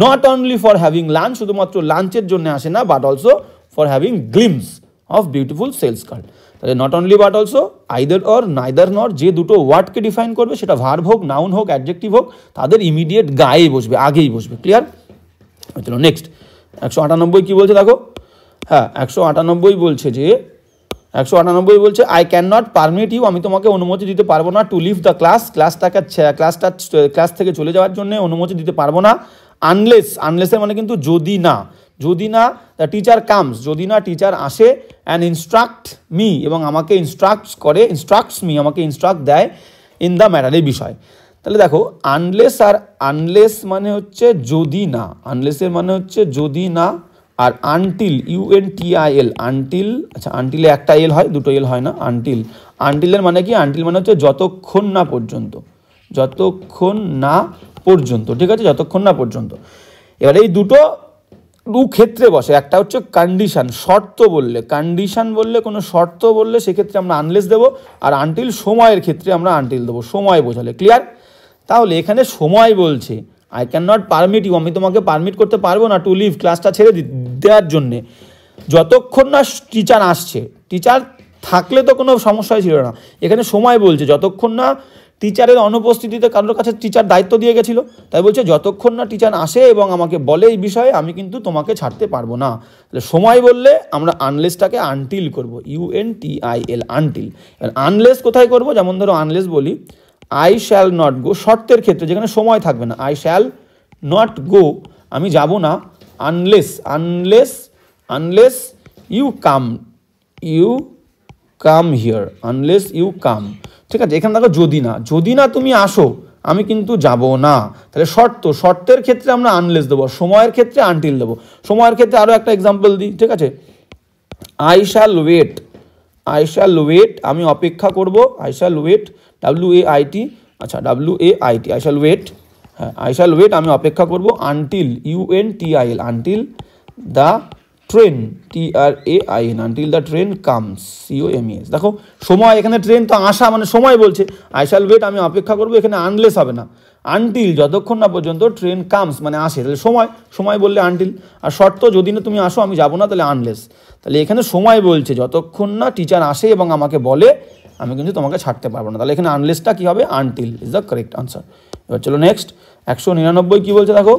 not only for having lunch, শুধুমাত্র লাঞ্চের জন্য আসে না, but also for having glimpse of beautiful sales girl. তাহলে not only but also, either or neither nor, যে দুটো ওয়ার্ডকে ডিফাইন করবে, সেটা ভার্ব হোক, নাউন হোক, অ্যাডজেক্টিভ হোক, তাদের ইমিডিয়েট গায়ে বসবে, আগেই বসবে। ক্লিয়ার? চলো নেক্সট 198 কি বলছে দেখো, হ্যাঁ 198 বলছে যে 198 বলছে I can not permit you, আমি তোমাকে অনুমতি দিতে পারবো না, to leave the class, class থেকে চলে যাওয়ার জন্য অনুমতি দিতে পারবো না, আনলেস, আনলেসের মানে কিন্তু যদি না, যদি না দ্য টিচার কামস, যদি না টিচার আসে, অ্যান্ড ইনস্ট্রাক্ট মি, এবং আমাকে ইনস্ট্রাক্টস মি, আমাকে ইনস্ট্রাক্ট দেয়, ইন দ্য ম্যাটার, এই বিষয়। তাহলে দেখো আনলেস আর আনলেস মানে হচ্ছে যদি না, আনলেসের মানে হচ্ছে যদি না, আর আনটিল, UNTIL, আনটিল, আচ্ছা আনটিলে একটা এল হয়, দুটো এল হয় না, আনটিল, আনটিলের মানে কি, আনটিল মানে হচ্ছে যতক্ষণ না পর্যন্ত, যতক্ষণ না পর্যন্ত, ঠিক আছে, যতক্ষণ না পর্যন্ত। এবার এই দুটো দু ক্ষেত্রে বসে, একটা হচ্ছে কন্ডিশন, শর্ত বললে, কন্ডিশন বললে, কোনো শর্ত বললে সেক্ষেত্রে আমরা আনলেস দেবো, আর আনটিল সময়ের ক্ষেত্রে আমরা আনটিল দেবো, সময় বোঝালে। ক্লিয়ার? তাহলে এখানে সময় বলছে I can not permit you, আমি তোমাকে পারমিট করতে পারবো না, টু লিভ, ক্লাসটা ছেড়ে দেওয়ার জন্যে, যতক্ষণ না টিচার আসছে। টিচার থাকলে তো কোনো সমস্যাই ছিল না, এখানে সময় বলছে যতক্ষণ না টিচারের অনুপস্থিতিতে কারোর কাছে টিচার দায়িত্ব দিয়ে গেছিলো, তাই বলছে যতক্ষণ না টিচার আসে এবং আমাকে বলে এই বিষয়ে, আমি কিন্তু তোমাকে ছাড়তে পারবো না। তাহলে সময় বললে আমরা আনলেসটাকে আনটিল করবো, UNTIL, আনটিল। আনলেস কোথায় করবো, যেমন ধরো আনলেস বলি আই শ্যাল নট গো, শর্তের ক্ষেত্রে যেখানে সময় থাকবে না, আই শ্যাল নট গো, আমি যাব না, unless, unless, unless you come here, unless you come, ঠিক আছে। এখানে দেখো যদি না, যদি না তুমি আসো আমি কিন্তু যাব না। তাহলে শর্ত, শর্তের ক্ষেত্রে আমরা আনলেস দেবো, সময়ের ক্ষেত্রে আনটিল দেবো। সময়ের ক্ষেত্রে আরও একটা এক্সাম্পল দিই, ঠিক আছে, I shall wait, I shall wait, আমি অপেক্ষা করব, আই শ্যাল ওয়েট, WAIT, আচ্ছা WAIT, আই শ্যাল ওয়েট, হ্যাঁ আই শ্যাল ওয়েট, আমি অপেক্ষা করব, until, UNTIL, until the train, TRAIN, until the train comes, COMES। দেখো সময়, এখানে ট্রেন তো আসা মানে সময় বলছে, আই শ্যাল ওয়েট, আমি অপেক্ষা করবো, এখানে আনলেস হবে না, আনটিল যতক্ষণ না পর্যন্ত, ট্রেন কামস মানে আসে, তাহলে সময়, সময় বললে আনটিল, আর শর্ত যদি না তুমি আসো আমি যাবো না, তাহলে আনলেস। তাহলে এখানে সময় বলছে যতক্ষণ না টিচার আসে এবং আমাকে বলে, আমি কিন্তু তোমাকে ছাড়তে পারবো না, তাহলে এখানে আনলেসটা কী হবে, until is the correct answer. এবার চলো নেক্সট 199 কী বলছে দেখো,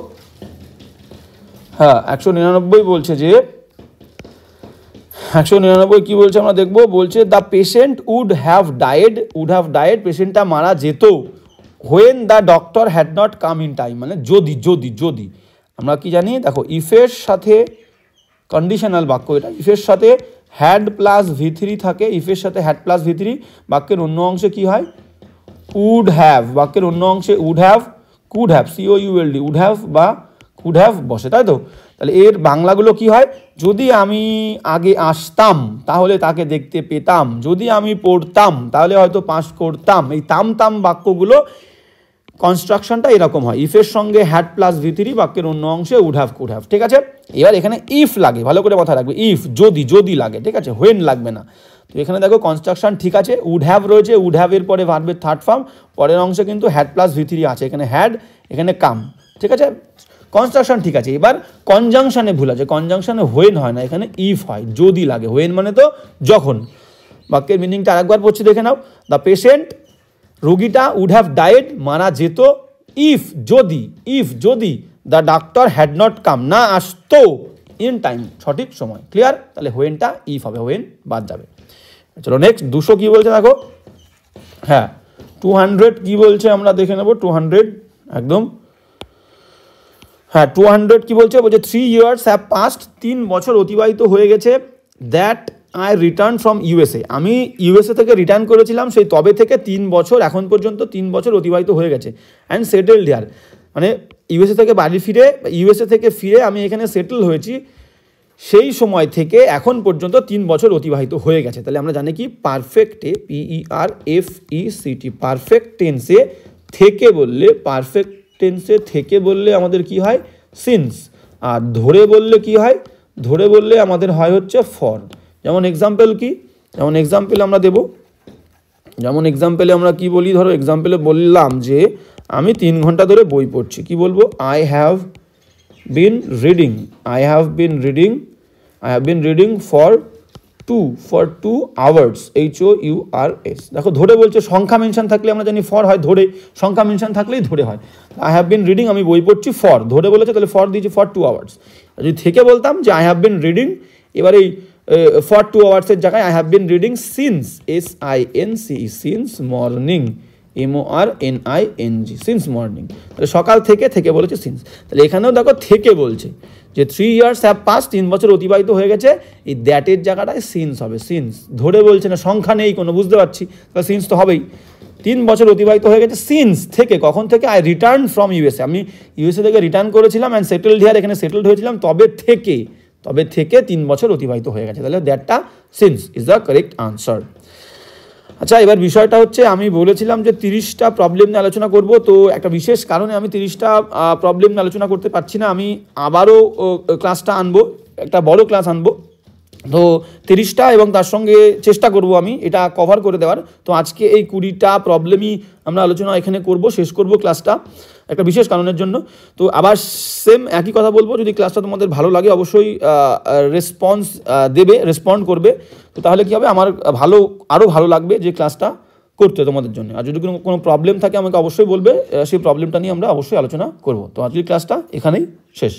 হ্যাঁ 199 বলছে যে 199 কী বলছে আমরা দেখবো, বলছে the patient would have died, পেশেন্টটা মারা যেত, when the doctor had not come in time, মানে যদি আমরা কি জানি দেখো, ইফের সাথে কন্ডিশনাল বাক্য, এটা ইফের সাথে হ্যাড প্লাস V3 থাকে, ইফের সাথে হ্যাড প্লাস V3, বাক্যের অন্য অংশে কি হয়, উড হ্যাভ, বাক্যের অন্য অংশে would have, could have, COULD, would have বা কুড হ্যাভ বসে, তাই তো। তাহলে এর বাংলাগুলো কি হয়, যদি আমি আগে আসতাম তাহলে তাকে দেখতে পেতাম, যদি আমি পড়তাম তাহলে হয়তো পাস করতাম, এই তাম বাক্যগুলো কনস্ট্রাকশনটা এরকম হয়, ইফের সঙ্গে হ্যাড প্লাস V3, বাক্যের অন্য অংশে উড হ্যাভ কুড হ্যাভ। ঠিক আছে, এবার এখানে ইফ লাগে, ভালো করে মাথায় রাখবে, ইফ যদি লাগে, ঠিক আছে, হোয়েন লাগবে না। তো এখানে দেখো কনস্ট্রাকশন ঠিক আছে, উড হ্যাভ রয়েছে, উড হ্যাভ এর পরে ভার্বের থার্ড ফর্ম, পরের অংশে কিন্তু হ্যাড প্লাস V3 আছে, এখানে হ্যাড, এখানে কাম। ঠিক আছে, কনস্ট্রাকশন ঠিক আছে। এবার কনজাংশনে ভুল আছে, কনজাংশনে হোয়েন হয় না, এখানে ইফ হয়, যদি লাগে। হোয়েন মানে তো যখন। বাক্যের মিনিংটা আরেকবার পড়ছি, দেখে নাও। দ্য পেশেন্ট, রোগীটা, উড হ্যাভ ডায়েড, মারা যেত, ইফ যদি the doctor had not come, না আসতো, ইন টাইম, সঠিক সময়। ক্লিয়ার? তাহলে হোয়েনটা ইফ হবে, হোয়েন বাদ যাবে। চলো নেক্সট 200 কি বলছে দেখো। হ্যাঁ 200 কি বলছে আমরা দেখে নেব। 200 একদম, হ্যাঁ 200 কি বলছে, 3 years হ্যাভ পাস্ট, 3 বছর অতিবাহিত হয়ে গেছে, that I return from USA, আমি USA থেকে রিটার্ন করেছিলাম, সেই তবে থেকে 3 বছর, এখন পর্যন্ত 3 বছর অতিবাহিত হয়ে গেছে। অ্যান্ড সেটেলড হিয়ার, মানে USA থেকে বাড়ি ফিরে, USA থেকে ফিরে আমি এখানে সেটেল হয়েছি, সেই সময় থেকে এখন পর্যন্ত 3 বছর অতিবাহিত হয়ে গেছে। তাহলে আমরা জানি কি, পারফেক্টে, PERFECT, পারফেক্ট টেন্সে থেকে বললে, পারফেক্ট টেন্সে থেকে বললে আমাদের কি হয়, সিন্স। আর ধরে বললে কি হয়, ধরে বললে আমাদের হয় হচ্ছে ফর। যেমন এক্সাম্পল কি, যেমন এক্সাম্পল আমরা দেব, যেমন এক্সাম্পলে আমরা কি বলি, ধরো এক্সাম্পলে বললাম যে আমি 3 ঘন্টা ধরে বই পড়ছি, কি বলবো, I have been reading for 2 hours, HOURS। দেখো ধরে বলছে, সংখ্যা মেনশন থাকলে আমরা জানি ফর হয়, ধরে সংখ্যা মেনশন থাকলেই ধরে হয়। I have been reading, আমি বই পড়ছি, ফর ধরে বলেছে, তাহলে ফর দিয়েছি ফর 2 hours। যদি থেকে বলতাম যে I have been reading, এবার এই ফর 2 hours এর জায়গায় I have been reading since, SINCE, since morning, MORNING, since morning। তাহলে সকাল থেকে বলেছে সিন্স। তাহলে এখানেও দেখো থেকে বলছে যে 3 years হ্যাভ পাস্ট, 3 বছর অতিবাহিত হয়ে গেছে, এই দ্যাটের জায়গাটায় সিন্স হবে, সিন্স। ধরে বলছে না, সংখ্যা নেই কোনো, বুঝতে পারছি, তাহলে সিন্স তো হবেই। 3 বছর অতিবাহিত হয়ে গেছে, সিন্স থেকে, কখন থেকে, আই রিটার্ন ফ্রম USA, আমি USA থেকে রিটার্ন করেছিলাম, অ্যান্ড সেটেলড হিয়ার, এখানে সেটেলড হয়েছিলাম, তবে থেকে 3 বছর অতিবাহিত হয়ে গেছে। তাহলে দ্যাটটা since is the correct answer. আচ্ছা, এবার বিষয়টা হচ্ছে, আমি বলেছিলাম যে 30টা প্রবলেম নিয়ে আলোচনা করব, তো একটা বিশেষ কারণে আমি 30টা প্রবলেম নিয়ে আলোচনা করতে পারছি না, আমি আবারও ক্লাসটা আনবো, একটা বড় ক্লাস আনবো, তো 30টা, এবং তার সঙ্গে চেষ্টা করব আমি এটা কভার করে দেওয়ার। তো আজকে এই 20টা প্রবলেমই আমরা আলোচনা এখানে করব, শেষ করব ক্লাসটা একটা বিশেষ কারণের জন্য। তো আবার সেম একই কথা বলবো, যদি ক্লাসটা তোমাদের ভালো লাগে অবশ্যই রেসপন্ড করবে, তো তাহলে কি হবে, আমার আরও ভালো লাগবে যে ক্লাসটা করতে তোমাদের জন্য। আর যদি কোনো প্রবলেম থাকে আমাকে অবশ্যই বলবে, সেই প্রবলেমটা নিয়ে আমরা অবশ্যই আলোচনা করব। তো আজকের ক্লাসটা এখানেই শেষ।